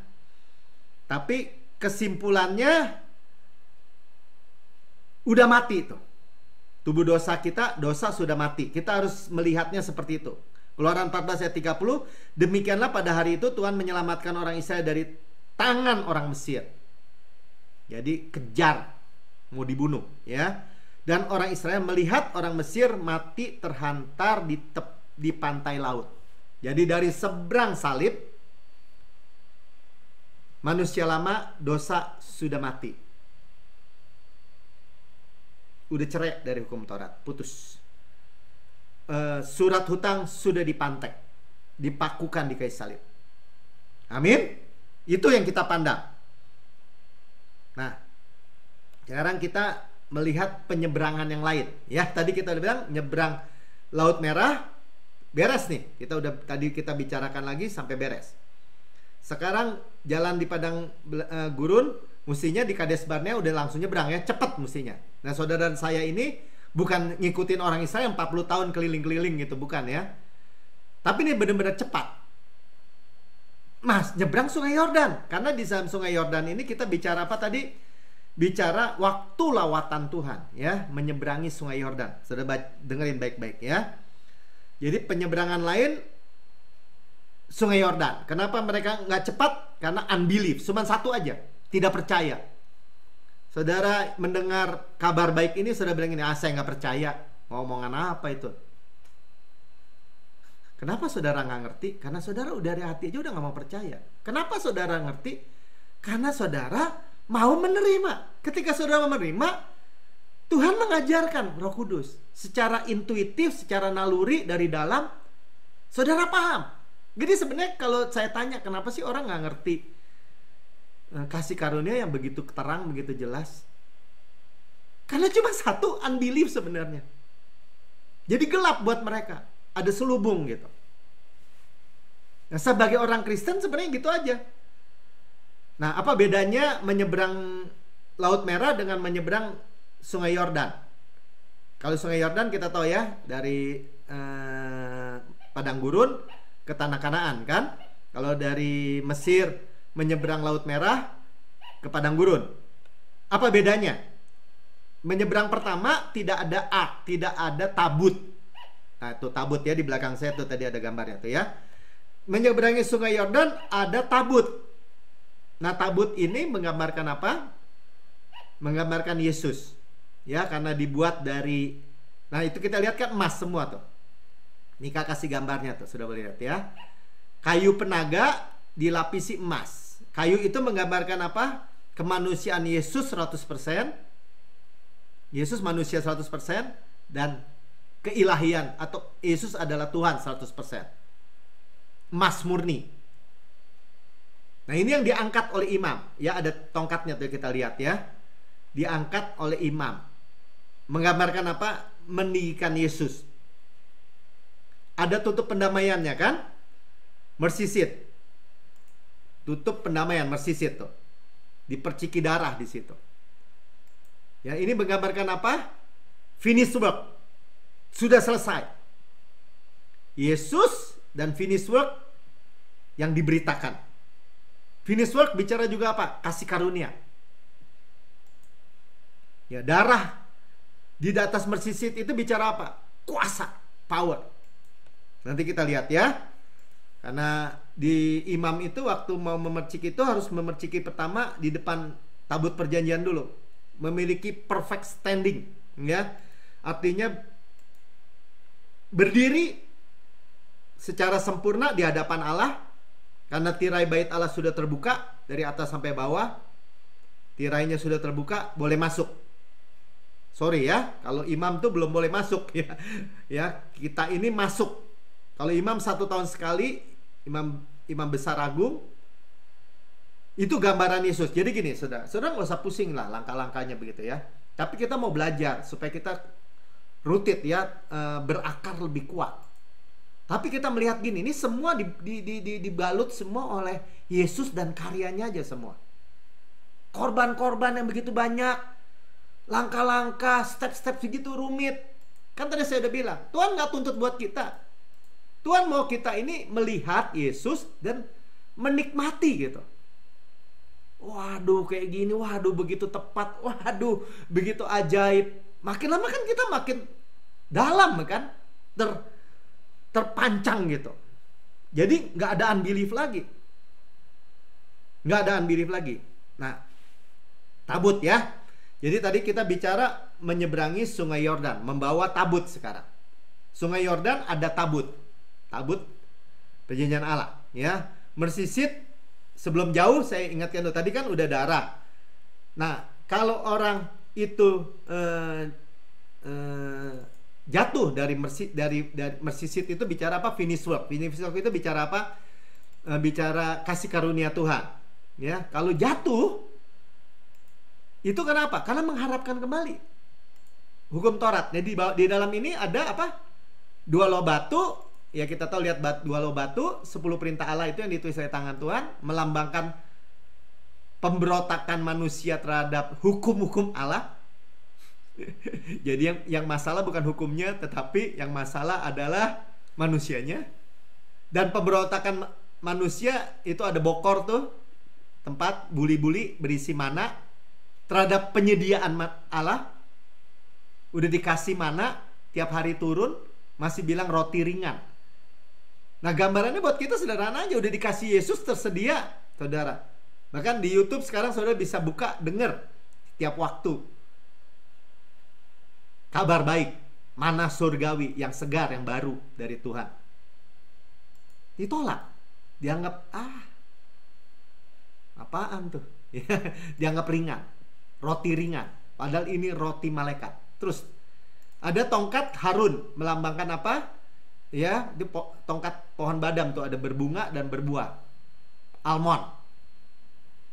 Tapi kesimpulannya udah mati tuh. Tubuh dosa kita, dosa sudah mati. Kita harus melihatnya seperti itu. Keluaran 14 ayat 30, demikianlah pada hari itu Tuhan menyelamatkan orang Israel dari tangan orang Mesir. Jadi kejar, mau dibunuh ya. Dan orang Israel melihat orang Mesir mati terhantar di pantai laut. Jadi dari seberang salib, manusia lama dosa sudah mati. Udah cerai dari hukum Taurat, putus. Surat hutang sudah dipantek, dipakukan di kayu salib. Amin. Itu yang kita pandang. Nah, sekarang kita melihat penyeberangan yang lain. Ya, tadi kita udah bilang nyebrang Laut Merah, beres nih. Tadi kita bicarakan lagi sampai beres. Sekarang jalan di padang gurun, mestinya di Kades Barnea udah langsung nyebrang ya, cepet mestinya. Nah, saudara dan saya ini bukan ngikutin orang Israel 40 tahun keliling-keliling gitu, bukan ya. Tapi ini benar-benar cepat. Mas, nyebrang Sungai Yordan. Karena di dalam Sungai Yordan ini kita bicara apa tadi? Bicara waktu lawatan Tuhan ya, menyeberangi Sungai Yordan. Sudah dengerin baik-baik ya. Jadi penyeberangan lain Sungai Yordan. Kenapa mereka nggak cepat? Karena unbelief, cuma satu aja, tidak percaya. Saudara mendengar kabar baik ini, saudara bilang ini, saya nggak percaya. Ngomongan apa itu? Kenapa saudara nggak ngerti? Karena saudara udah dari hati aja udah nggak mau percaya. Kenapa saudara ngerti? Karena saudara mau menerima. Ketika saudara mau menerima, Tuhan mengajarkan, Roh Kudus secara intuitif, secara naluri dari dalam, saudara paham. Jadi sebenarnya kalau saya tanya, kenapa sih orang nggak ngerti kasih karunia yang begitu terang, begitu jelas? Karena cuma satu, unbelief sebenarnya. Jadi gelap buat mereka, ada selubung gitu. Nah, sebagai orang Kristen sebenarnya gitu aja. Nah, apa bedanya menyeberang Laut Merah dengan menyeberang Sungai Yordan? Kalau Sungai Yordan kita tahu ya, dari padang gurun ke tanah Kanaan kan. Kalau dari Mesir menyeberang Laut Merah ke padang gurun. Apa bedanya? Menyeberang pertama tidak ada ark, tidak ada tabut. Nah, itu tabut ya di belakang saya tuh, tadi ada gambarnya tuh ya. Menyeberangi Sungai Yordan ada tabut. Nah, tabut ini menggambarkan apa? Menggambarkan Yesus. Ya, karena dibuat dari, nah itu kita lihat kan emas semua tuh. Nika kasih gambarnya tuh, sudah boleh lihat ya. Kayu penaga dilapisi emas. Kayu itu menggambarkan apa? Kemanusiaan Yesus 100%. Yesus manusia 100%. Dan keilahian atau Yesus adalah Tuhan 100%. Emas murni. Nah, ini yang diangkat oleh imam. Ya, ada tongkatnya tuh kita lihat ya. Diangkat oleh imam. Menggambarkan apa? Meninggikan Yesus. Ada tutup pendamaiannya kan? Mercy seat. Tutup pendamaian, mercy seat tuh. Diperciki darah di situ. Ya, ini menggambarkan apa? Finish work. Sudah selesai. Yesus dan finish work yang diberitakan. Finish work bicara juga apa? Kasih karunia. Ya, darah di atas mercy seat itu bicara apa? Kuasa, power. Nanti kita lihat ya. Karena di imam itu waktu mau memercik itu harus memerciki pertama di depan tabut perjanjian dulu. Memiliki perfect standing, ya. Artinya berdiri secara sempurna di hadapan Allah. Karena tirai bait Allah sudah terbuka dari atas sampai bawah. Tirainya sudah terbuka, boleh masuk. Sorry ya, kalau imam tuh belum boleh masuk ya. Ya, kita ini masuk. Kalau imam 1 tahun sekali, imam besar agung, itu gambaran Yesus. Jadi gini, saudara nggak usah pusing lah langkah-langkahnya begitu ya. Tapi kita mau belajar supaya kita rutin ya, berakar lebih kuat. Tapi kita melihat gini, ini semua dibalut semua oleh Yesus dan karyanya aja semua. Korban-korban yang begitu banyak, langkah-langkah, step-step segitu rumit. Kan tadi saya udah bilang, Tuhan nggak tuntut buat kita. Tuhan mau kita ini melihat Yesus dan menikmati gitu. Waduh kayak gini, waduh begitu tepat, waduh begitu ajaib. Makin lama kan kita makin dalam kan, terpancang gitu. Jadi nggak ada unbelief lagi. Nggak ada unbelief lagi. Nah, tabut ya. Jadi tadi kita bicara menyeberangi Sungai Yordan, membawa tabut sekarang. Sungai Yordan ada tabut. Tabut perjanjian Allah ya. Mercy seat sebelum jauh saya ingatkan tuh, tadi kan udah darah. Nah, kalau orang itu jatuh dari mercy seat itu bicara apa? Finish work. Finish work itu bicara apa? Bicara kasih karunia Tuhan. Ya, kalau jatuh itu kenapa? Karena mengharapkan kembali hukum Taurat. Jadi di dalam ini ada apa? 2 loh batu. Ya, kita tahu lihat 2 loh batu, 10 perintah Allah itu yang ditulis oleh tangan Tuhan, melambangkan pemberontakan manusia terhadap hukum-hukum Allah. Jadi yang masalah bukan hukumnya, tetapi yang masalah adalah manusianya. Dan pemberontakan manusia itu ada bokor tuh, tempat buli-buli berisi mana terhadap penyediaan Allah. Udah dikasih mana, tiap hari turun, masih bilang roti ringan. Nah, gambarannya buat kita sederhana aja, udah dikasih Yesus tersedia, saudara. Bahkan di YouTube sekarang saudara bisa buka, denger tiap waktu. Kabar baik, mana surgawi yang segar, yang baru dari Tuhan. Ditolak, dianggap apaan tuh? Dianggap ringan, roti ringan. Padahal ini roti malaikat. Terus ada tongkat Harun, melambangkan apa? Ya, di tongkat pohon badam tuh ada berbunga dan berbuah. Almond.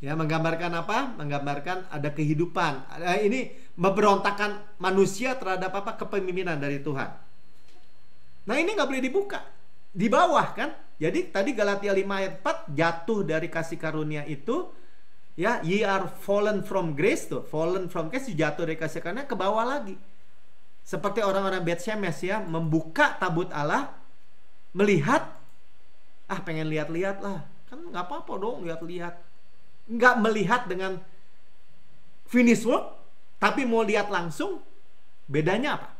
Ya, menggambarkan apa? Menggambarkan ada kehidupan. Ini memberontakan manusia terhadap apa? Kepemimpinan dari Tuhan. Nah, ini nggak boleh dibuka. Di bawah kan? Jadi tadi Galatia 5 ayat 4, jatuh dari kasih karunia itu, ya, ye are fallen from grace tuh. Fallen from grace, jatuh dari kasih karunia ke bawah lagi. Seperti orang-orang Bet Shemesh, ya, membuka tabut Allah, melihat, pengen lihat-lihat lah, kan nggak apa-apa dong lihat-lihat, nggak melihat dengan finish work, tapi mau lihat langsung. Bedanya apa?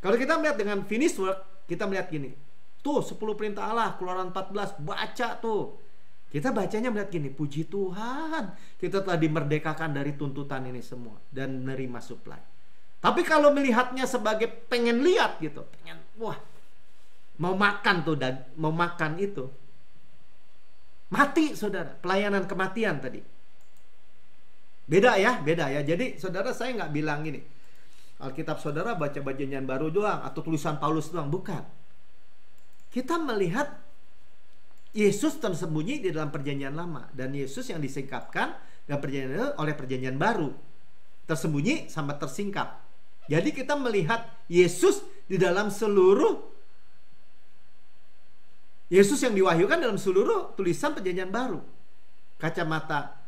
Kalau kita melihat dengan finish work, kita melihat gini, tuh 10 perintah Allah, Keluaran 14, baca tuh. Kita bacanya melihat gini, puji Tuhan, kita telah dimerdekakan dari tuntutan ini semua dan menerima supply. Tapi kalau melihatnya sebagai pengen lihat gitu, pengen, mau makan tuh, dan mau makan itu, mati saudara, pelayanan kematian tadi. Beda ya. Jadi saudara, saya nggak bilang gini, Alkitab saudara baca perjanjian baru doang atau tulisan Paulus doang, bukan. Kita melihat Yesus tersembunyi di dalam perjanjian lama, dan Yesus yang disingkapkan dalam perjanjian oleh perjanjian baru, tersembunyi sama tersingkap. Jadi kita melihat Yesus di dalam seluruh, Yesus yang diwahyukan dalam seluruh tulisan perjanjian baru. Kacamata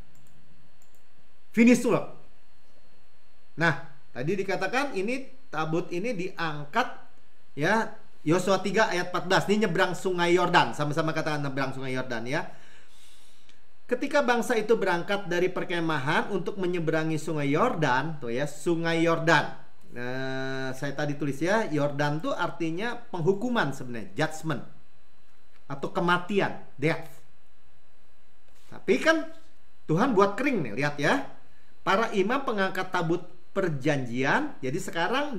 finish work. Nah, tadi dikatakan ini tabut ini diangkat, ya, Yosua 3 ayat 14. Ini nyebrang sungai Yordan. Sama-sama katakan nyebrang sungai Yordan, ya. Ketika bangsa itu berangkat dari perkemahan untuk menyeberangi sungai Yordan, tuh ya, sungai Yordan. Nah, saya tadi tulis ya, Yordan tuh artinya penghukuman sebenarnya, judgment atau kematian, death. Tapi kan Tuhan buat kering nih, lihat ya. Para imam pengangkat tabut perjanjian. Jadi sekarang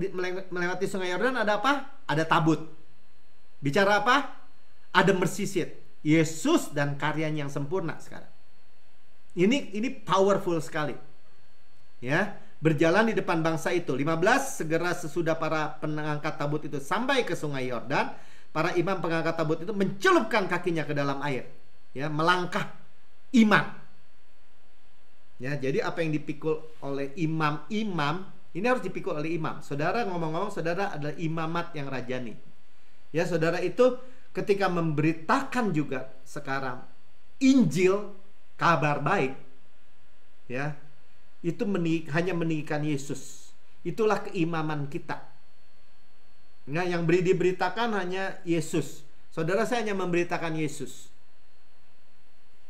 melewati sungai Yordan ada apa? Ada tabut. Bicara apa? Ada mercy seat, Yesus dan karyanya yang sempurna sekarang. Ini powerful sekali. Ya, berjalan di depan bangsa itu. 15, segera sesudah para pengangkat tabut itu sampai ke sungai Yordan, para imam pengangkat tabut itu mencelupkan kakinya ke dalam air. Ya, melangkah iman. Ya, jadi apa yang dipikul oleh imam-imam, ini harus dipikul oleh imam. Saudara, ngomong-ngomong, saudara adalah imamat yang rajani. Ya, saudara itu ketika memberitakan juga sekarang Injil, kabar baik, ya, itu hanya meninggikan Yesus. Itulah keimaman kita. Nah, yang diberitakan hanya Yesus. Saudara, saya hanya memberitakan Yesus.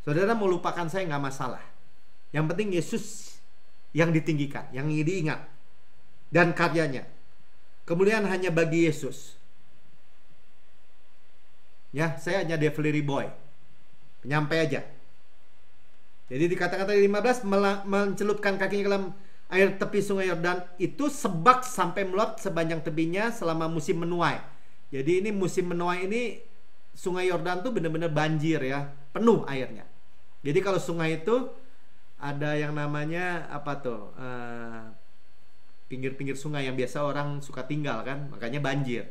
Saudara mau lupakan saya nggak masalah. Yang penting Yesus yang ditinggikan, yang diingat, dan karyanya. Kemudian hanya bagi Yesus. Ya, saya hanya delivery boy, penyampai aja. Jadi dikatakan tadi 15, mencelupkan kakinya ke dalam air tepi sungai Yordan itu sebak sampai meluap sepanjang tepinya selama musim menuai. Jadi ini musim menuai ini sungai Yordan tuh benar-benar banjir ya, penuh airnya. Jadi kalau sungai itu ada yang namanya apa tuh, pinggir-pinggir sungai yang biasa orang suka tinggal kan, makanya banjir.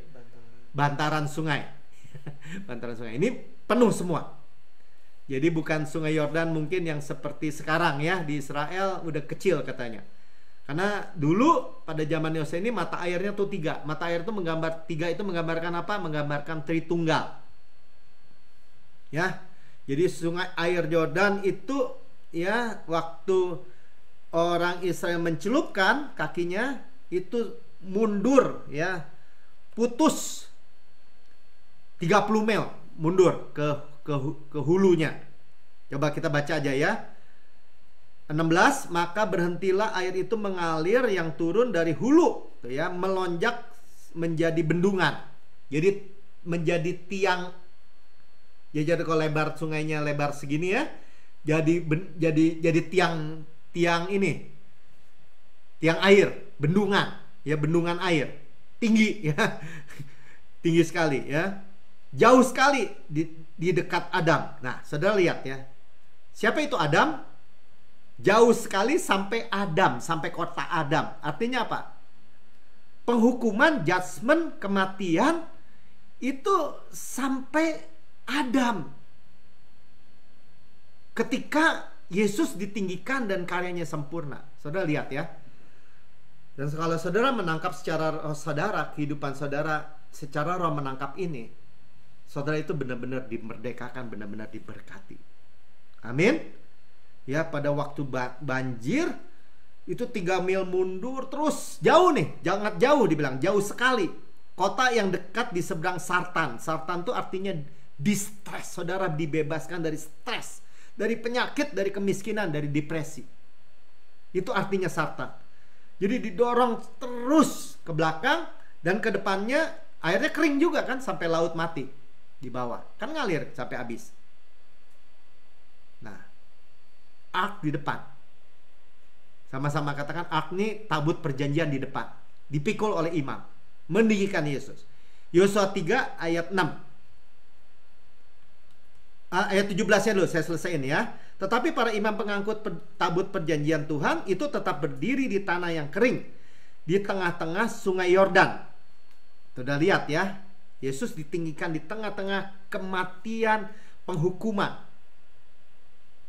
Bantaran sungai. Bantaran sungai ini penuh semua. Jadi bukan sungai Yordan mungkin yang seperti sekarang ya, di Israel udah kecil katanya. Karena dulu pada zaman Yosua ini mata airnya tuh 3. Mata air itu menggambarkan apa? Menggambarkan Tritunggal. Ya. Jadi sungai air Yordan itu ya, waktu orang Israel mencelupkan kakinya itu mundur ya, putus 30 mil mundur ke hulunya. Coba kita baca aja ya. 16, maka berhentilah air itu mengalir yang turun dari hulu tuh ya, melonjak menjadi bendungan. Jadi menjadi tiang Ya, jadi kalau lebar sungainya lebar segini ya, jadi tiang ini, tiang air, bendungan, ya, bendungan air tinggi ya, tinggi sekali ya, jauh sekali di dekat Adam. Nah, saudara lihat ya, siapa itu Adam? Jauh sekali sampai Adam, sampai kota Adam. Artinya apa? Penghukuman, judgment, kematian itu sampai Adam. Ketika Yesus ditinggikan dan karyanya sempurna. Saudara lihat ya. Dan kalau saudara menangkap secara roh saudara, kehidupan saudara secara roh menangkap ini, saudara itu benar-benar dimerdekakan, benar-benar diberkati. Amin. Ya, pada waktu banjir itu 3 mil mundur terus, jauh nih, sangat jauh, dibilang jauh sekali. Kota yang dekat di seberang Sartan. Sartan itu artinya distress. Saudara dibebaskan dari stres, dari penyakit, dari kemiskinan, dari depresi. Itu artinya Sartan. Jadi didorong terus ke belakang, dan ke depannya airnya kering juga kan, sampai laut mati di bawah. Kan ngalir sampai habis. Nah, ark di depan. Sama-sama katakan, ark ini tabut perjanjian di depan, dipikul oleh imam, meninggikan Yesus. Yosua 3 ayat 6. Ayat 17-nya dulu saya selesaiin ya. Tetapi para imam pengangkut tabut perjanjian Tuhan itu tetap berdiri di tanah yang kering, di tengah-tengah sungai Yordan. Sudah lihat ya, Yesus ditinggikan di tengah-tengah kematian, penghukuman.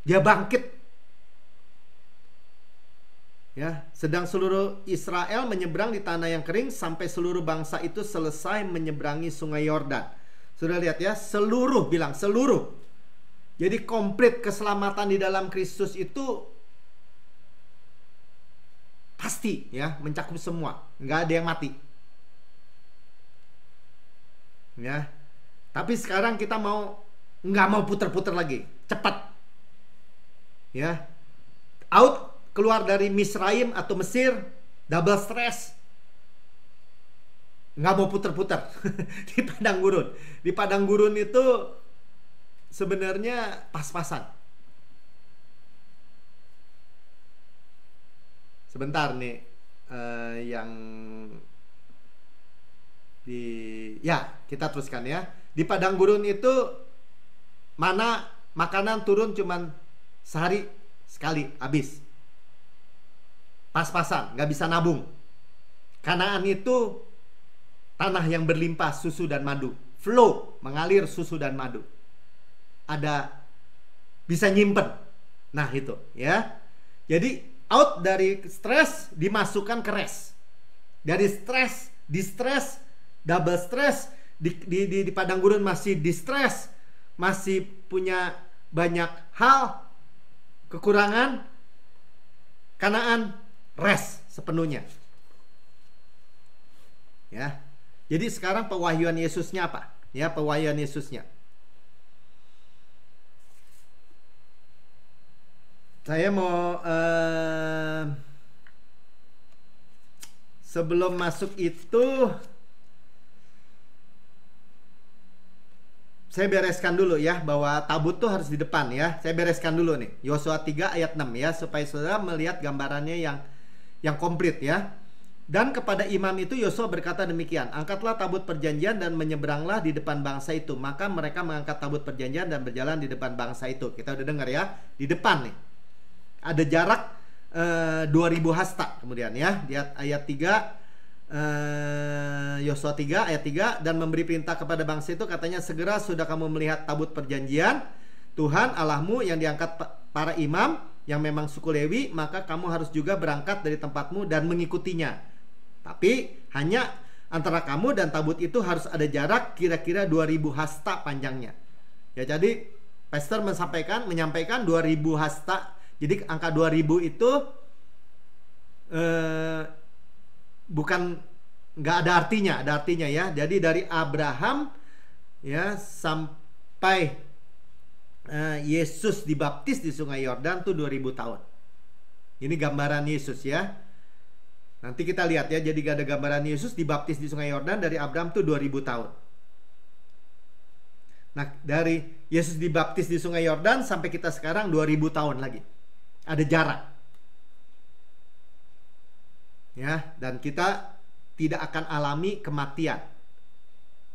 Dia bangkit. Ya, sedang seluruh Israel menyeberang di tanah yang kering sampai seluruh bangsa itu selesai menyeberangi sungai Yordan. Sudah lihat ya, seluruh, bilang seluruh. Jadi komplit keselamatan di dalam Kristus itu pasti ya, mencakup semua, nggak ada yang mati. Ya, tapi sekarang kita nggak mau puter-puter lagi, cepat. Ya, out. Keluar dari Misraim atau Mesir, double stress, nggak mau puter-puter di padang gurun. Di padang gurun itu sebenarnya pas-pasan. Sebentar nih, kita teruskan ya. Di padang gurun itu mana makanan turun cuman sehari sekali habis. Pas-pasan, gak bisa nabung. Kanaan itu tanah yang berlimpah susu dan madu. Flow, mengalir susu dan madu. Ada, bisa nyimpen. Nah itu ya. Jadi out dari stres, dimasukkan ke rest. Dari stres, distress, double stress. Di padang gurun masih distress, masih punya banyak hal, kekurangan. Kanaan rest sepenuhnya. Ya. Jadi sekarang pewahyuan Yesusnya apa? Ya, pewahyuan Yesusnya. Saya mau sebelum masuk itu saya bereskan dulu ya, bahwa tabut tuh harus di depan ya. Saya bereskan dulu nih. Yosua 3 ayat 6 ya, supaya saudara melihat gambarannya yang komplit ya. Dan kepada imam itu Yosua berkata demikian, angkatlah tabut perjanjian dan menyeberanglah di depan bangsa itu. Maka mereka mengangkat tabut perjanjian dan berjalan di depan bangsa itu. Kita udah dengar ya, di depan nih. Ada jarak 2000 hasta kemudian ya. Di ayat 3 Yosua 3 ayat 3, dan memberi perintah kepada bangsa itu, katanya, segera sudah kamu melihat tabut perjanjian Tuhan Allahmu yang diangkat para imam yang memang suku Lewi, maka kamu harus juga berangkat dari tempatmu dan mengikutinya. Tapi hanya antara kamu dan tabut itu harus ada jarak kira-kira 2000 hasta panjangnya. Ya, jadi pastor menyampaikan 2000 hasta. Jadi angka 2000 itu bukan nggak ada artinya ya. Jadi dari Abraham ya sampai Yesus dibaptis di Sungai Yordan tuh 2000 tahun. Ini gambaran Yesus ya. Nanti kita lihat ya. Jadi ada gambaran Yesus dibaptis di Sungai Yordan dari Abraham tuh 2000 tahun. Nah, dari Yesus dibaptis di Sungai Yordan sampai kita sekarang 2000 tahun lagi. Ada jarak. Ya, dan kita tidak akan alami kematian.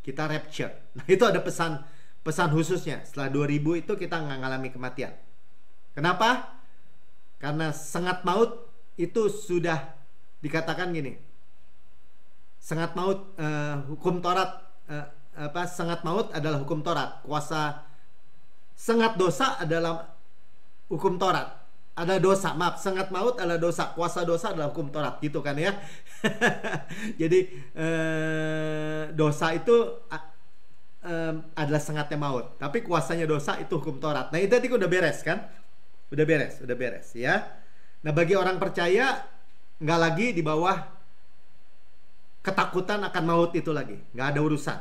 Kita rapture. Nah, itu ada pesan khususnya. Setelah 2000 itu kita nggak ngalami kematian. Kenapa? Karena sengat maut itu sudah dikatakan gini. Sengat maut, hukum Taurat, sengat maut adalah hukum Taurat. Kuasa sengat dosa adalah hukum Taurat. Ada dosa, maaf, sengat maut adalah dosa, kuasa dosa adalah hukum Taurat, gitu kan ya. Jadi dosa itu adalah sengatnya maut, tapi kuasanya dosa itu hukum Taurat. Nah, itu tadi udah beres kan? Udah beres ya. Nah, bagi orang percaya nggak lagi di bawah ketakutan akan maut itu lagi, nggak ada urusan.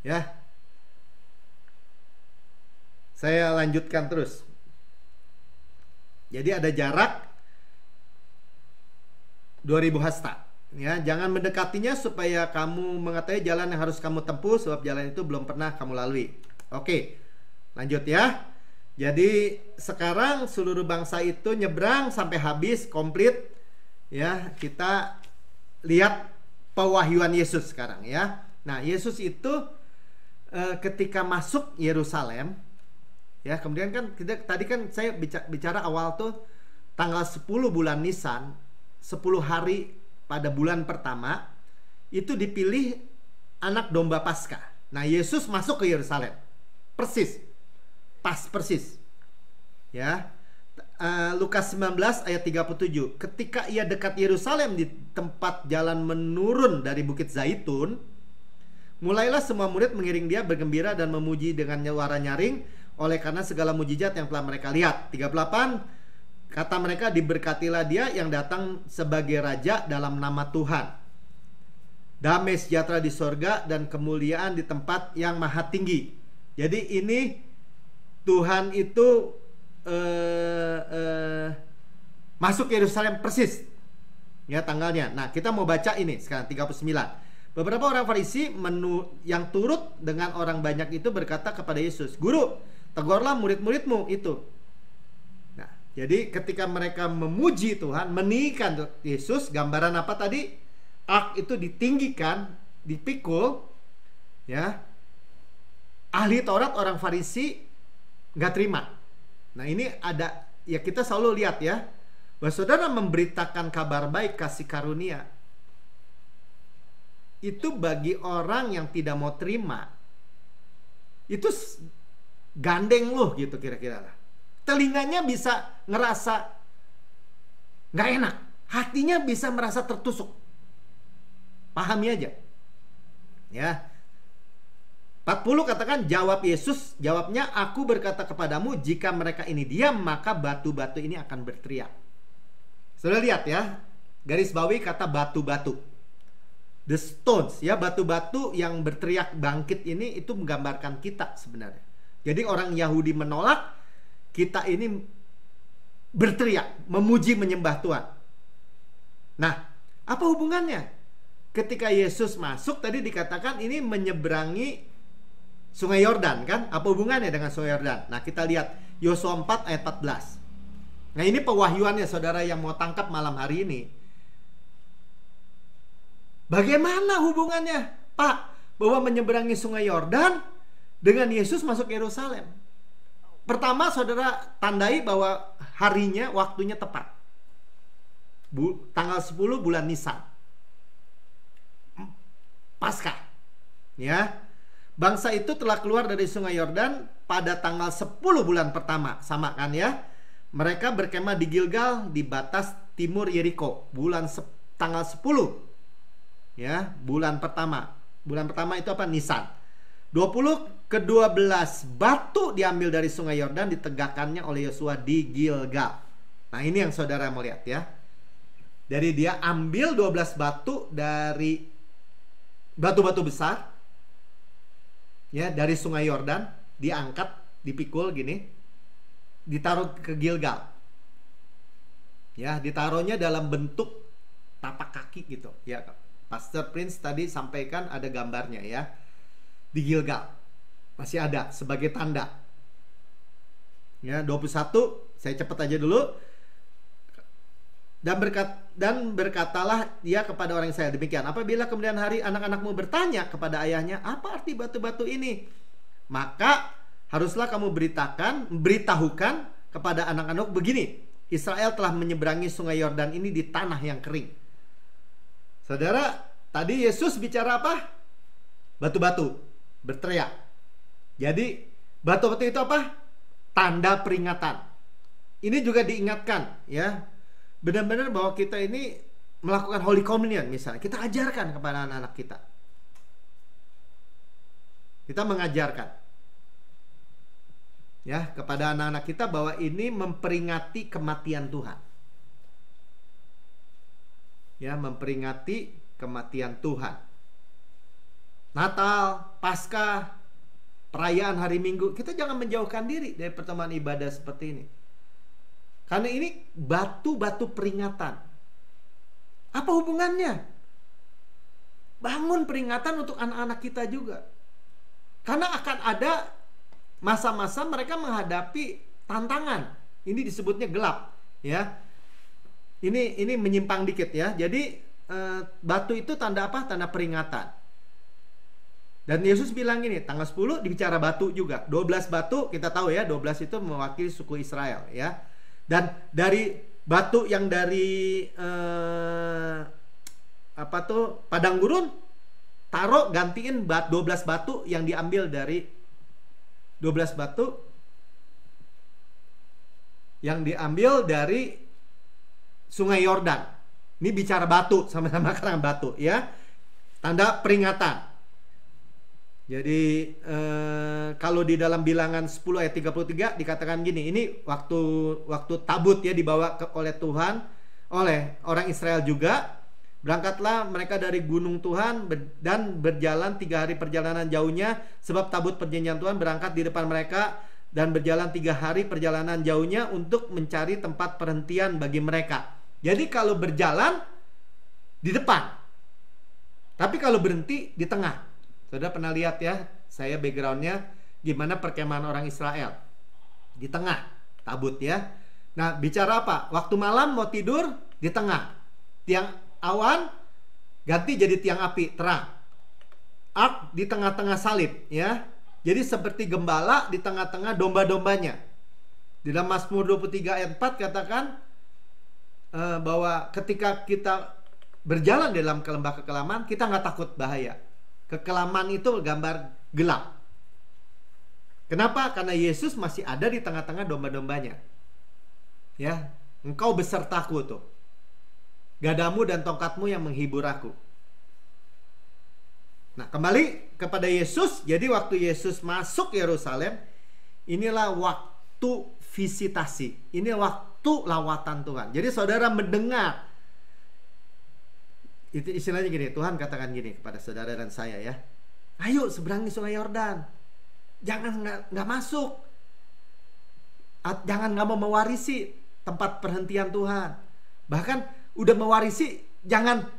Ya, saya lanjutkan terus. Jadi ada jarak 2000 hasta. Ya, jangan mendekatinya supaya kamu mengetahui jalan yang harus kamu tempuh, sebab jalan itu belum pernah kamu lalui. Oke, lanjut ya. Jadi sekarang seluruh bangsa itu nyebrang sampai habis, komplit. Ya, kita lihat pewahyuan Yesus sekarang ya. Nah, Yesus itu ketika masuk Yerusalem, ya, kemudian kan tadi kan saya bicara awal tuh tanggal 10 bulan Nisan, 10 hari pada bulan pertama itu dipilih anak domba Paskah. Nah, Yesus masuk ke Yerusalem. Persis. Persis. Ya. Lukas 19 ayat 37. Ketika ia dekat Yerusalem di tempat jalan menurun dari Bukit Zaitun, mulailah semua murid mengiring dia bergembira dan memuji dengan suara nyaring oleh karena segala mujizat yang telah mereka lihat. 38, kata mereka, diberkatilah dia yang datang sebagai raja dalam nama Tuhan. Damai sejahtera di sorga dan kemuliaan di tempat yang maha tinggi. Jadi ini Tuhan itu masuk Yerusalem persis ya tanggalnya. Nah, kita mau baca ini sekarang 39. Beberapa orang Farisi yang turut dengan orang banyak itu berkata kepada Yesus, "Guru, tegurlah murid-muridmu itu." Nah, jadi ketika mereka memuji Tuhan, meninggikan Yesus, gambaran apa tadi? Ark itu ditinggikan, dipikul, ya. Ahli Taurat, orang Farisi nggak terima. Nah, ini ada, ya, kita selalu lihat ya, bahwa saudara memberitakan kabar baik, kasih karunia, itu bagi orang yang tidak mau terima, itu gandeng loh gitu kira-kira lah. Telinganya bisa ngerasa nggak enak, hatinya bisa merasa tertusuk. Pahami aja ya. 40 katakan, jawab Yesus, jawabnya, "Aku berkata kepadamu, jika mereka ini diam, maka batu-batu ini akan berteriak." Sudah lihat ya, garis bawahi kata batu-batu, the stones ya, batu-batu yang berteriak bangkit ini itu menggambarkan kita sebenarnya. Jadi orang Yahudi menolak, kita ini berteriak, memuji, menyembah Tuhan. Nah, apa hubungannya? Ketika Yesus masuk tadi dikatakan ini menyeberangi Sungai Yordan kan? Apa hubungannya dengan Sungai Yordan? Nah, kita lihat Yosua 4 ayat 14. Nah, ini pewahyuannya saudara yang mau tangkap malam hari ini. Bagaimana hubungannya, Pak, bahwa menyeberangi Sungai Yordan dengan Yesus masuk Yerusalem? Pertama, saudara tandai bahwa harinya, waktunya tepat. Tanggal 10 bulan Nisan. Paskah. Ya. Bangsa itu telah keluar dari Sungai Yordan pada tanggal 10 bulan pertama. Sama kan ya? Mereka berkemah di Gilgal di batas timur Yeriko. Tanggal 10. Ya, bulan pertama. Bulan pertama itu apa? Nisan. 20 ke 12 batu diambil dari Sungai Yordan, ditegakkannya oleh Yosua di Gilgal. Nah, ini yang saudara mau lihat ya. Jadi dia ambil 12 batu dari batu-batu besar ya, dari Sungai Yordan, diangkat, dipikul gini, ditaruh ke Gilgal. Ya, ditaruhnya dalam bentuk tapak kaki gitu. Ya, Pastor Prince tadi sampaikan ada gambarnya ya. di Gilgal. Masih ada sebagai tanda. Ya, 21, saya cepat aja dulu. Dan berkatalah dia kepada orang Israel demikian, apabila kemudian hari anak-anakmu bertanya kepada ayahnya, apa arti batu-batu ini? Maka haruslah kamu beritahukan kepada anak-anak begini, Israel telah menyeberangi sungai Yordan ini di tanah yang kering. Saudara, tadi Yesus bicara apa? Batu-batu, berteriak. Jadi batu-batu itu apa? Tanda peringatan. Ini juga diingatkan, ya, benar-benar bahwa kita ini melakukan Holy Communion misalnya. Kita ajarkan kepada anak-anak kita. Kita mengajarkan, ya, kepada anak-anak kita bahwa ini memperingati kematian Tuhan. Ya, memperingati kematian Tuhan. Natal, Paskah, perayaan hari Minggu, kita jangan menjauhkan diri dari pertemuan ibadah seperti ini. Karena ini batu-batu peringatan. Apa hubungannya? Bangun peringatan untuk anak-anak kita juga. Karena akan ada masa-masa mereka menghadapi tantangan. Ini disebutnya gelap, ya. Ini menyimpang dikit, ya. Jadi batu itu tanda apa? Tanda peringatan. Dan Yesus bilang gini, tanggal 10 dibicara batu juga. 12 batu, kita tahu ya, 12 itu mewakili suku Israel, ya. Dan dari batu yang dari padang gurun, taruh gantiin 12 batu yang diambil dari 12 batu yang diambil dari sungai Yordan. Ini bicara batu, sama-sama kerang batu, ya. Tanda peringatan. Jadi kalau di dalam Bilangan 10 ayat 33 dikatakan gini, ini waktu tabut ya dibawa oleh Tuhan, oleh orang Israel juga. Berangkatlah mereka dari gunung Tuhan dan berjalan 3 hari perjalanan jauhnya, sebab tabut perjanjian Tuhan berangkat di depan mereka dan berjalan 3 hari perjalanan jauhnya untuk mencari tempat perhentian bagi mereka. Jadi kalau berjalan di depan, tapi kalau berhenti di tengah. Saudara pernah lihat ya, saya backgroundnya gimana perkemahan orang Israel di tengah tabut ya. Nah, bicara apa? Waktu malam mau tidur di tengah, tiang awan ganti jadi tiang api terang, ark di tengah-tengah salib ya. Jadi seperti gembala di tengah-tengah domba-dombanya. Di dalam Mazmur 23 ayat 4 katakan bahwa ketika kita berjalan dalam lembah kekelaman, kita nggak takut bahaya. Kekelaman itu gambar gelap. Kenapa? Karena Yesus masih ada di tengah-tengah domba-dombanya. Ya, engkau besertaku tuh. Gadamu dan tongkatmu yang menghibur aku. Nah, kembali kepada Yesus. Jadi waktu Yesus masuk Yerusalem, inilah waktu visitasi. Ini waktu lawatan Tuhan. Jadi saudara mendengar, itu istilahnya gini, Tuhan katakan gini kepada saudara dan saya ya, ayo seberangi sungai Yordan, jangan nggak masuk, jangan nggak mau mewarisi tempat perhentian Tuhan, bahkan udah mewarisi, jangannya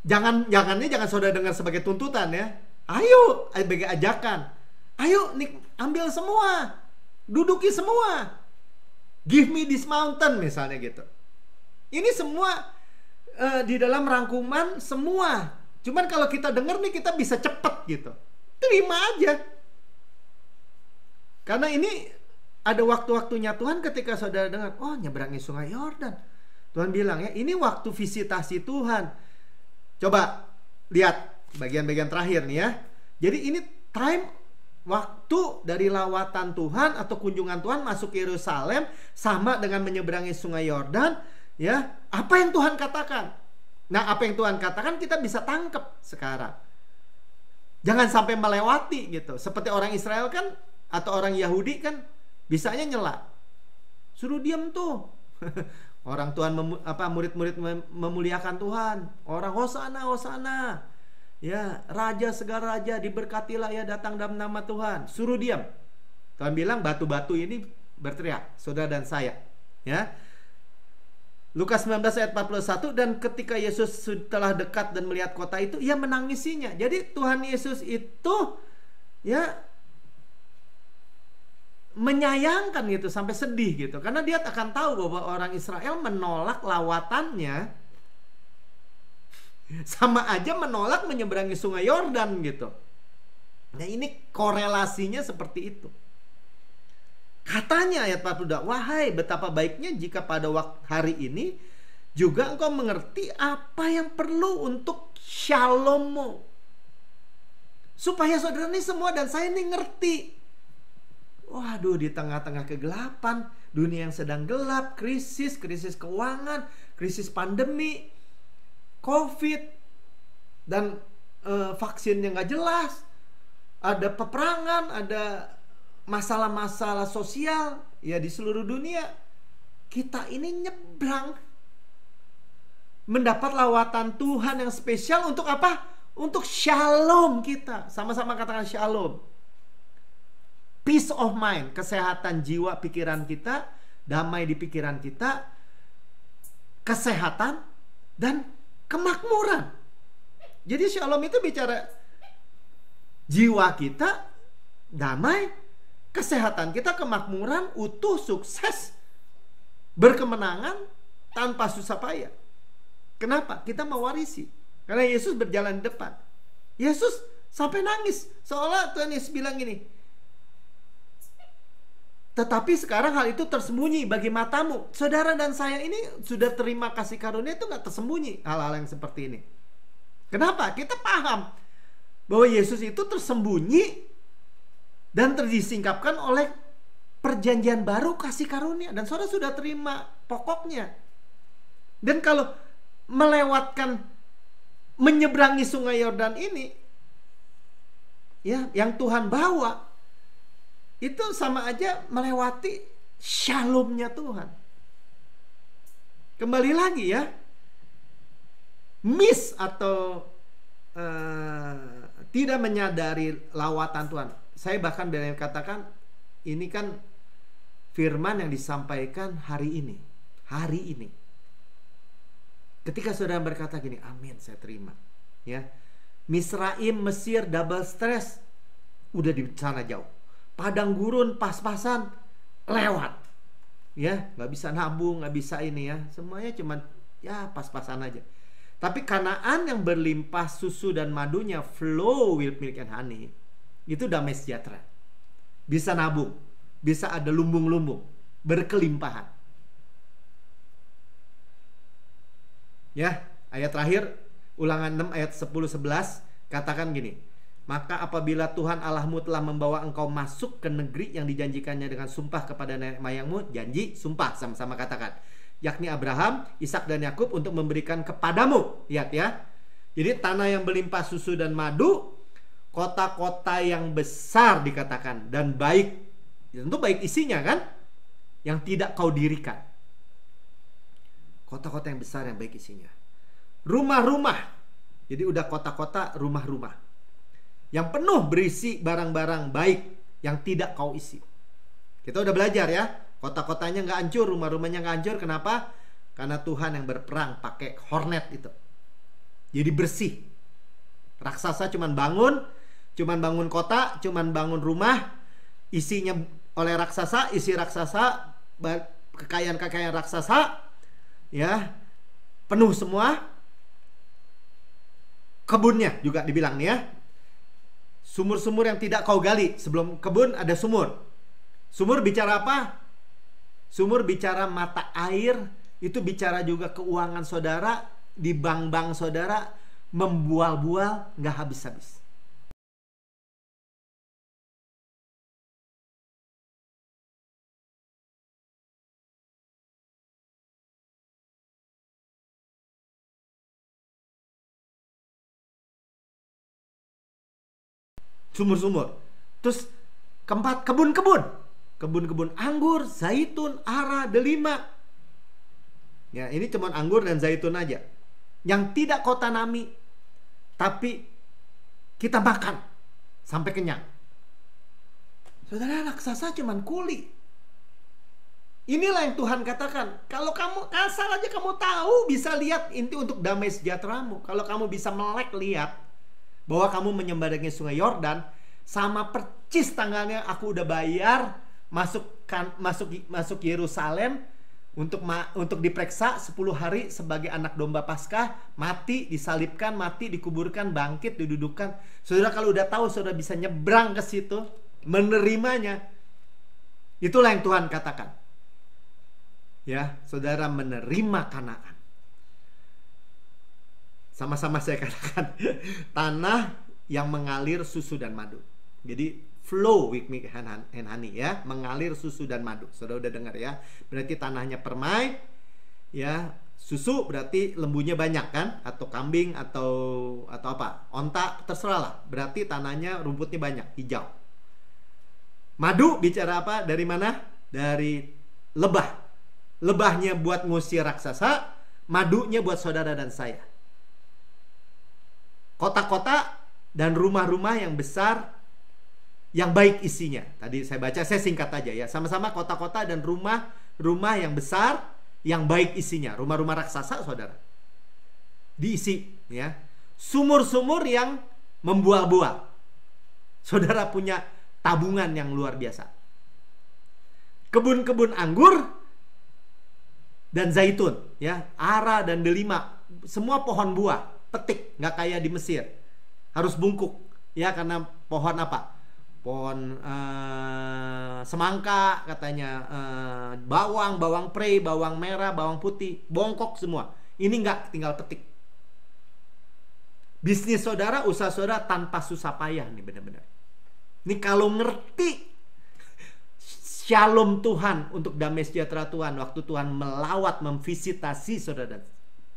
jangan saudara dengar sebagai tuntutan ya, ayo sebagai ajakan, ayo nih ambil semua, duduki semua, give me this mountain misalnya gitu. Ini semua di dalam rangkuman semua. Cuman kalau kita dengar nih, kita bisa cepet gitu, terima aja. Karena ini ada waktu-waktunya Tuhan. Ketika saudara dengar, oh nyeberangi sungai Yordan, Tuhan bilang ya, ini waktu visitasi Tuhan. Coba lihat bagian-bagian terakhir nih ya. Jadi ini time, waktu dari lawatan Tuhan atau kunjungan Tuhan masuk Yerusalem sama dengan menyeberangi sungai Yordan. Ya, apa yang Tuhan katakan? Nah, apa yang Tuhan katakan kita bisa tangkap sekarang. Jangan sampai melewati gitu. Seperti orang Israel kan, atau orang Yahudi kan, bisanya nyela. Suruh diam tuh. Orang Tuhan murid-murid memuliakan Tuhan. Orang hosana, hosana. Ya, raja segala raja, diberkatilah ya datang dalam nama Tuhan. Suruh diam. Tuhan bilang batu-batu ini berteriak, saudara dan saya. Ya. Lukas 19 ayat 41, dan ketika Yesus telah dekat dan melihat kota itu, ia menangisinya. Jadi Tuhan Yesus itu ya menyayangkan gitu, sampai sedih gitu, karena dia akan tahu bahwa orang Israel menolak lawatannya sama aja menolak menyeberangi sungai Yordan gitu. Nah, ini korelasinya seperti itu. Katanya ayat 42, wahai betapa baiknya jika pada waktu hari ini juga engkau mengerti apa yang perlu untuk shalommu, supaya saudara ini semua dan saya ini ngerti. Waduh, di tengah-tengah kegelapan, dunia yang sedang gelap, krisis keuangan, krisis pandemi, COVID, dan vaksin yang gak jelas, ada peperangan, ada masalah-masalah sosial ya di seluruh dunia. Kita ini nyebrang mendapat lawatan Tuhan yang spesial untuk apa? Untuk shalom kita. Sama-sama katakan shalom. Peace of mind, kesehatan jiwa pikiran kita, damai di pikiran kita, kesehatan dan kemakmuran. Jadi shalom itu bicara jiwa kita damai, kesehatan kita kemakmuran, utuh, sukses, berkemenangan tanpa susah payah. Kenapa? Kita mewarisi. Karena Yesus berjalan di depan. Yesus sampai nangis, seolah Tuhan Yesus bilang gini, tetapi sekarang hal itu tersembunyi bagi matamu. Saudara dan saya ini sudah terima kasih karunia, itu gak tersembunyi hal-hal yang seperti ini. Kenapa? Kita paham bahwa Yesus itu tersembunyi dan disingkapkan oleh perjanjian baru kasih karunia, dan saudara sudah terima pokoknya. Dan kalau melewatkan, menyeberangi sungai Yordan ini ya, yang Tuhan bawa, itu sama aja melewati shalomnya Tuhan. Kembali lagi ya, miss atau tidak menyadari lawatan Tuhan. Saya bahkan berani katakan, ini kan firman yang disampaikan hari ini. Hari ini. Ketika saudara berkata gini, amin, saya terima. Ya, Misraim, Mesir, double stress, udah di sana jauh. Padang gurun, pas-pasan, lewat. Ya, nggak bisa nabung, nggak bisa ini ya. Semuanya cuman ya pas-pasan aja. Tapi Kanaan yang berlimpah susu dan madunya, flow with milk and honey, itu damai sejahtera. Bisa nabung, bisa ada lumbung-lumbung, berkelimpahan. Ya, ayat terakhir Ulangan 6 ayat 10-11 katakan gini, maka apabila Tuhan Allahmu telah membawa engkau masuk ke negeri yang dijanjikannya dengan sumpah kepada nenek moyangmu, janji, sumpah, sama-sama katakan, yakni Abraham, Ishak dan Yakub, untuk memberikan kepadamu. Lihat ya, jadi tanah yang berlimpah susu dan madu, kota-kota yang besar dikatakan, dan baik, tentu baik isinya kan, yang tidak kau dirikan. Kota-kota yang besar yang baik isinya. Rumah-rumah, jadi udah kota-kota, rumah-rumah yang penuh berisi barang-barang baik yang tidak kau isi. Kita udah belajar ya, kota-kotanya gak hancur, rumah-rumahnya gak hancur. Kenapa? Karena Tuhan yang berperang pakai hornet itu. Jadi bersih. Raksasa cuman bangun kota, cuman bangun rumah, isinya oleh raksasa, isi raksasa, kekayaan-kekayaan raksasa, ya, penuh semua. Kebunnya juga dibilang nih ya, sumur-sumur yang tidak kau gali. Sebelum kebun ada sumur. Sumur bicara apa? Sumur bicara mata air. Itu bicara juga keuangan saudara. Di bank-bank saudara membual-bual gak habis-habis. Sumur-sumur. Terus keempat, kebun-kebun anggur, zaitun, ara, delima. Ya, ini cuma anggur dan zaitun aja yang tidak kau tanami, tapi kita makan sampai kenyang. Saudara, raksasa cuma kuli. Inilah yang Tuhan katakan. Kalau kamu asal aja kamu tahu, bisa lihat inti untuk damai sejahteramu. Kalau kamu bisa melek lihat bahwa kamu menyemberangi sungai Yordan, sama percis tanggalnya aku udah bayar masuk Yerusalem untuk diperiksa 10 hari sebagai anak domba Paskah, mati, disalibkan, mati, dikuburkan, bangkit, didudukkan. Saudara kalau udah tahu, saudara bisa nyebrang ke situ, menerimanya. Itulah yang Tuhan katakan. Ya, saudara menerima Kanaan. Sama-sama saya katakan tanah yang mengalir susu dan madu. Jadi flow with milk and honey, ya, mengalir susu dan madu. Saudara udah dengar ya? Berarti tanahnya permai, ya, susu berarti lembunya banyak kan? Atau kambing atau apa? Onta, terserah lah. Berarti tanahnya rumputnya banyak, hijau. Madu bicara apa? Dari mana? Dari lebah. Lebahnya buat ngusir raksasa, madunya buat saudara dan saya. Kota-kota dan rumah-rumah yang besar, yang baik isinya. Tadi saya baca, saya singkat aja ya. Sama-sama kota-kota dan rumah yang besar, yang baik isinya. Rumah-rumah raksasa, saudara, diisi, ya. Sumur-sumur yang membuah-buah. Saudara punya tabungan yang luar biasa. Kebun-kebun anggur dan zaitun, ya, ara dan delima, semua pohon buah, petik, nggak kayak di Mesir, harus bungkuk, ya, karena pohon apa? Pohon semangka katanya, bawang prei, bawang merah, bawang putih, bongkok semua. Ini nggak, tinggal petik. Bisnis saudara, usaha saudara tanpa susah payah nih, benar-benar. Ini kalau ngerti Shalom Tuhan, untuk damai sejahtera Tuhan, waktu Tuhan melawat, memvisitasi saudara dan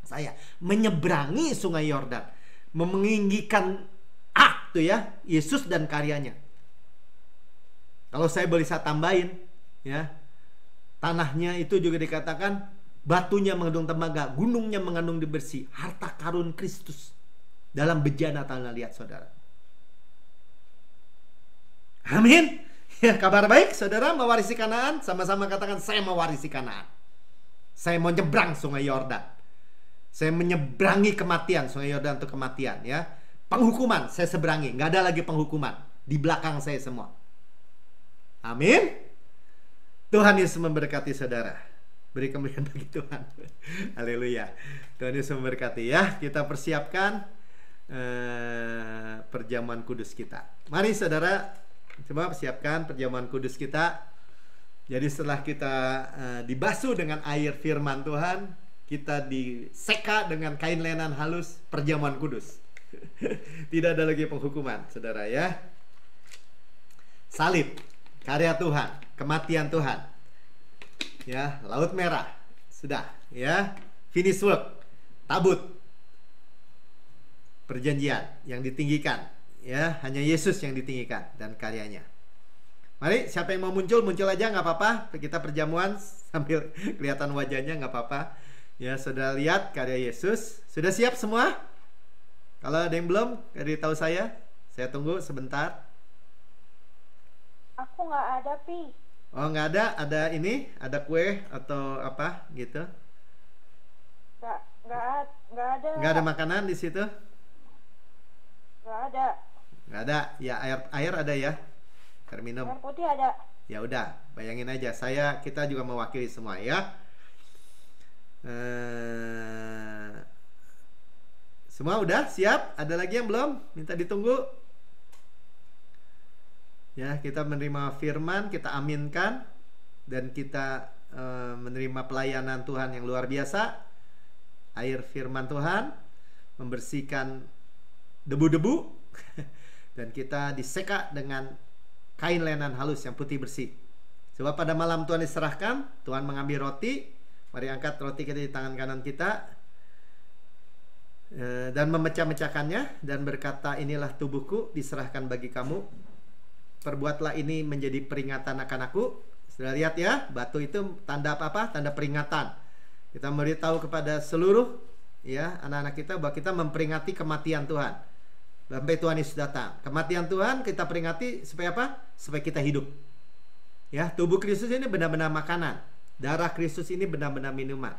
saya, menyeberangi sungai Yordan, meninggikan tuh ya, Yesus dan karyanya. Kalau saya boleh tambahin, ya, tanahnya itu juga dikatakan batunya mengandung tembaga, gunungnya mengandung bersih, harta karun Kristus dalam bejana tanah liat saudara. Amin. Ya, kabar baik, saudara mewarisi Kanaan. Sama-sama katakan, saya mewarisi Kanaan. Saya mau nyebrang sungai Yordan. Saya menyeberangi kematian. Sungai Yordan itu kematian, ya. Penghukuman saya seberangi, nggak ada lagi penghukuman di belakang saya semua. Amin. Tuhan Yesus memberkati saudara. Beri kemuliaan bagi Tuhan. Haleluya. Tuhan Yesus memberkati, ya. Kita persiapkan perjamuan kudus kita. Mari saudara, coba persiapkan perjamuan kudus kita. Jadi setelah kita dibasuh dengan air firman Tuhan, kita diseka dengan kain lenan halus, perjamuan kudus. Tidak ada lagi penghukuman, saudara, ya. Salib, karya Tuhan, kematian Tuhan, ya. Laut merah, sudah, ya. Finish work, tabut, perjanjian yang ditinggikan, ya, hanya Yesus yang ditinggikan dan karyanya. Mari, siapa yang mau muncul aja, nggak apa-apa. Kita perjamuan sambil kelihatan wajahnya, nggak apa-apa. Ya, saudara lihat karya Yesus. Sudah siap semua? Kalau ada yang belum, tahu saya tunggu sebentar. Aku nggak ada, Pi. Oh, nggak ada? Ada ini? Ada kue atau apa gitu? Nggak ada. Nggak ada makanan di situ? Nggak ada. Nggak ada. Ya, air ada ya? Air minum. Air putih ada. Ya udah, bayangin aja. Kita juga mewakili semua, ya. Semua udah siap? Ada lagi yang belum? Minta ditunggu. Ya, kita menerima firman, kita aminkan, dan kita menerima pelayanan Tuhan yang luar biasa. Air firman Tuhan membersihkan debu-debu dan kita diseka dengan kain lenan halus yang putih bersih. Sebab pada malam Tuhan diserahkan, Tuhan mengambil roti. Mari angkat roti kita di tangan kanan kita dan memecah-mecahkannya dan berkata, inilah tubuhku diserahkan bagi kamu. Perbuatlah ini menjadi peringatan akan aku. Sudah lihat ya, batu itu tanda apa? Tanda peringatan. Kita memberitahu kepada seluruh, ya, anak-anak kita bahwa kita memperingati kematian Tuhan sampai Tuhan Yesus datang. Kematian Tuhan kita peringati supaya apa? Supaya kita hidup. Ya, tubuh Kristus ini benar-benar makanan. Darah Kristus ini benar-benar minuman.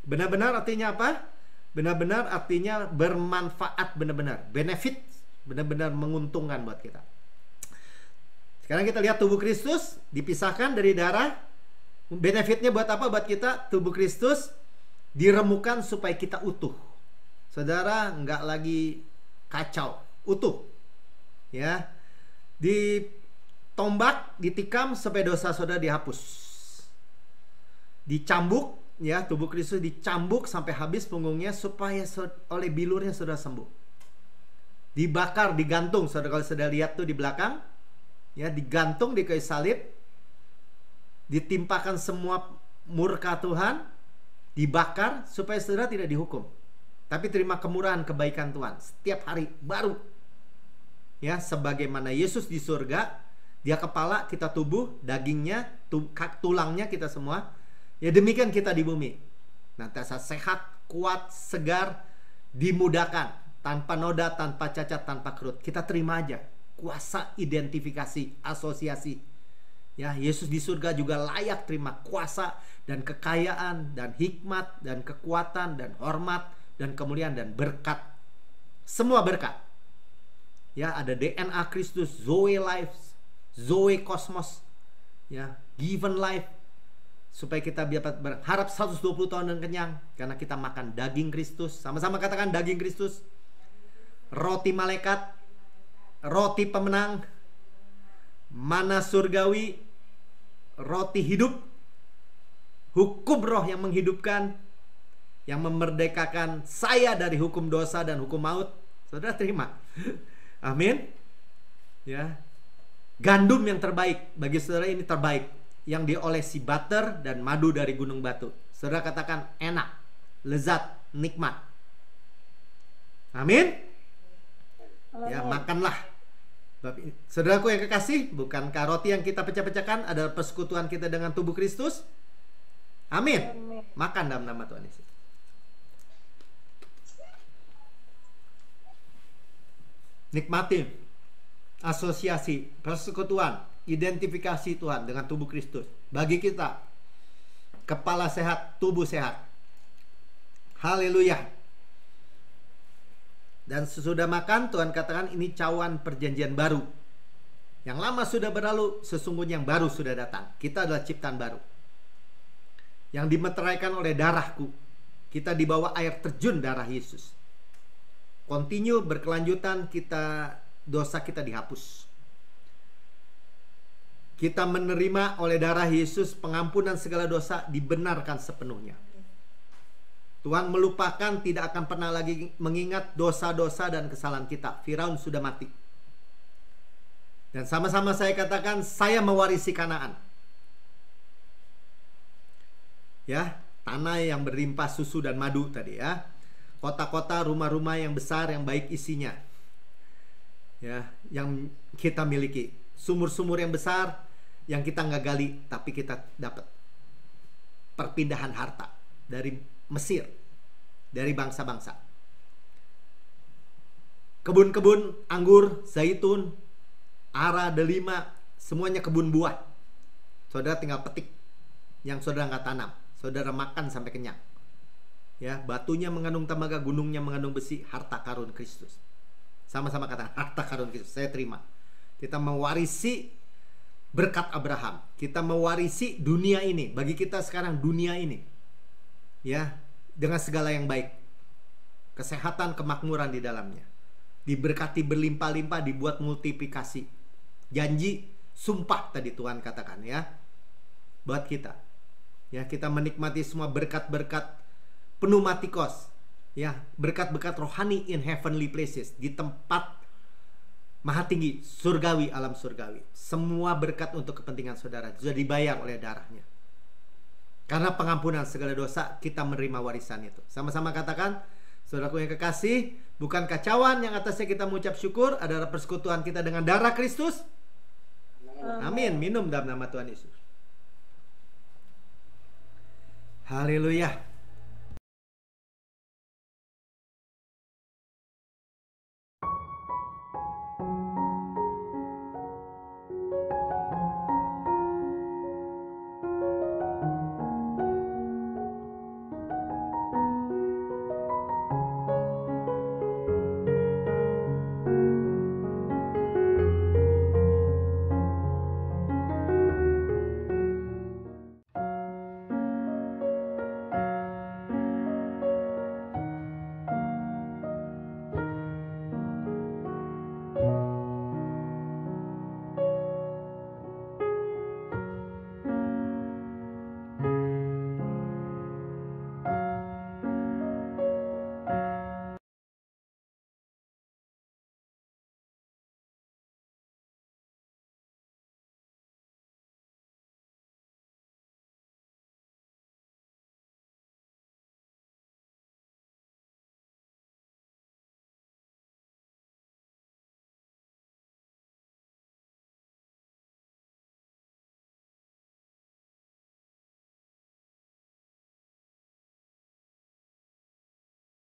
Benar-benar artinya apa? Benar-benar artinya bermanfaat, benar-benar benefit, benar-benar menguntungkan buat kita. Sekarang kita lihat tubuh Kristus dipisahkan dari darah. Benefitnya buat apa buat kita? Tubuh Kristus diremukan supaya kita utuh. Saudara nggak lagi kacau, utuh. Ya, ditombak, ditikam supaya dosa saudara dihapus. Dicambuk, ya, tubuh Kristus dicambuk sampai habis punggungnya supaya oleh bilurnya saudara sembuh. Dibakar, digantung, saudara kalau saudara lihat tuh di belakang, ya, digantung di kayu salib, ditimpakan semua murka Tuhan, dibakar supaya saudara tidak dihukum, tapi terima kemurahan kebaikan Tuhan setiap hari baru. Ya, sebagaimana Yesus di surga, dia kepala, kita tubuh, dagingnya, tulangnya kita semua. Ya demikian kita di bumi. Nantiasa sehat, kuat, segar, dimudahkan, tanpa noda, tanpa cacat, tanpa kerut. Kita terima aja kuasa identifikasi, asosiasi. Ya, Yesus di surga juga layak terima kuasa dan kekayaan dan hikmat dan kekuatan dan hormat dan kemuliaan dan berkat. Semua berkat. Ya, ada DNA Kristus, Zoe life, Zoe kosmos, ya, given life, supaya kita dapat berharap 120 tahun dan kenyang karena kita makan daging Kristus. Sama-sama katakan daging Kristus. Roti malaikat, roti pemenang, mana surgawi, roti hidup, hukum roh yang menghidupkan, yang memerdekakan saya dari hukum dosa dan hukum maut. Saudara terima. Amin. Ya. Gandum yang terbaik bagi saudara ini terbaik, yang diolesi butter dan madu dari gunung batu. Saudara katakan enak, lezat, nikmat. Amin. Ya, makanlah. Saudaraku yang kekasih, bukankah roti yang kita pecah-pecahkan adalah persekutuan kita dengan tubuh Kristus? Amin. Makan dalam nama Tuhan Yesus. Nikmati asosiasi, persekutuan, identifikasi Tuhan dengan tubuh Kristus. Bagi kita, kepala sehat, tubuh sehat. Haleluya. Dan sesudah makan, Tuhan katakan ini cawan perjanjian baru. Yang lama sudah berlalu, sesungguhnya yang baru sudah datang. Kita adalah ciptaan baru, yang dimeteraikan oleh darahku. Kita dibawa air terjun darah Yesus. Continue, berkelanjutan, dosa kita dihapus. Kita menerima oleh darah Yesus pengampunan segala dosa, dibenarkan sepenuhnya. Tuhan melupakan, tidak akan pernah lagi mengingat dosa-dosa dan kesalahan kita. Firaun sudah mati. Dan sama-sama saya katakan, saya mewarisi Kanaan. Ya, tanah yang berlimpah susu dan madu tadi ya. Kota-kota, rumah-rumah yang besar, yang baik isinya. Ya, yang kita miliki. Sumur-sumur yang besar, yang kita nggak gali, tapi kita dapat. Perpindahan harta dari Mesir, dari bangsa-bangsa. Kebun-kebun anggur, zaitun, ara, delima, semuanya kebun buah. Saudara tinggal petik yang saudara nggak tanam. Saudara makan sampai kenyang. Ya, batunya mengandung tembaga, gunungnya mengandung besi, harta karun Kristus. Sama-sama kata harta karun Kristus. Saya terima. Kita mewarisi berkat Abraham. Kita mewarisi dunia ini. Bagi kita sekarang dunia ini, ya, dengan segala yang baik, kesehatan, kemakmuran di dalamnya, diberkati berlimpah-limpah, dibuat multiplikasi. Janji, sumpah tadi Tuhan katakan ya, buat kita. Ya, kita menikmati semua berkat-berkat pneumatikos, ya, berkat-berkat rohani in heavenly places, di tempat maha tinggi, surgawi, alam surgawi. Semua berkat untuk kepentingan saudara sudah dibayar oleh darahnya. Karena pengampunan segala dosa, kita menerima warisan itu. Sama-sama katakan, saudaraku yang kekasih, bukan kacauan yang atasnya kita mengucap syukur adalah persekutuan kita dengan darah Kristus. Amin. Minum dalam nama Tuhan Yesus. Haleluya.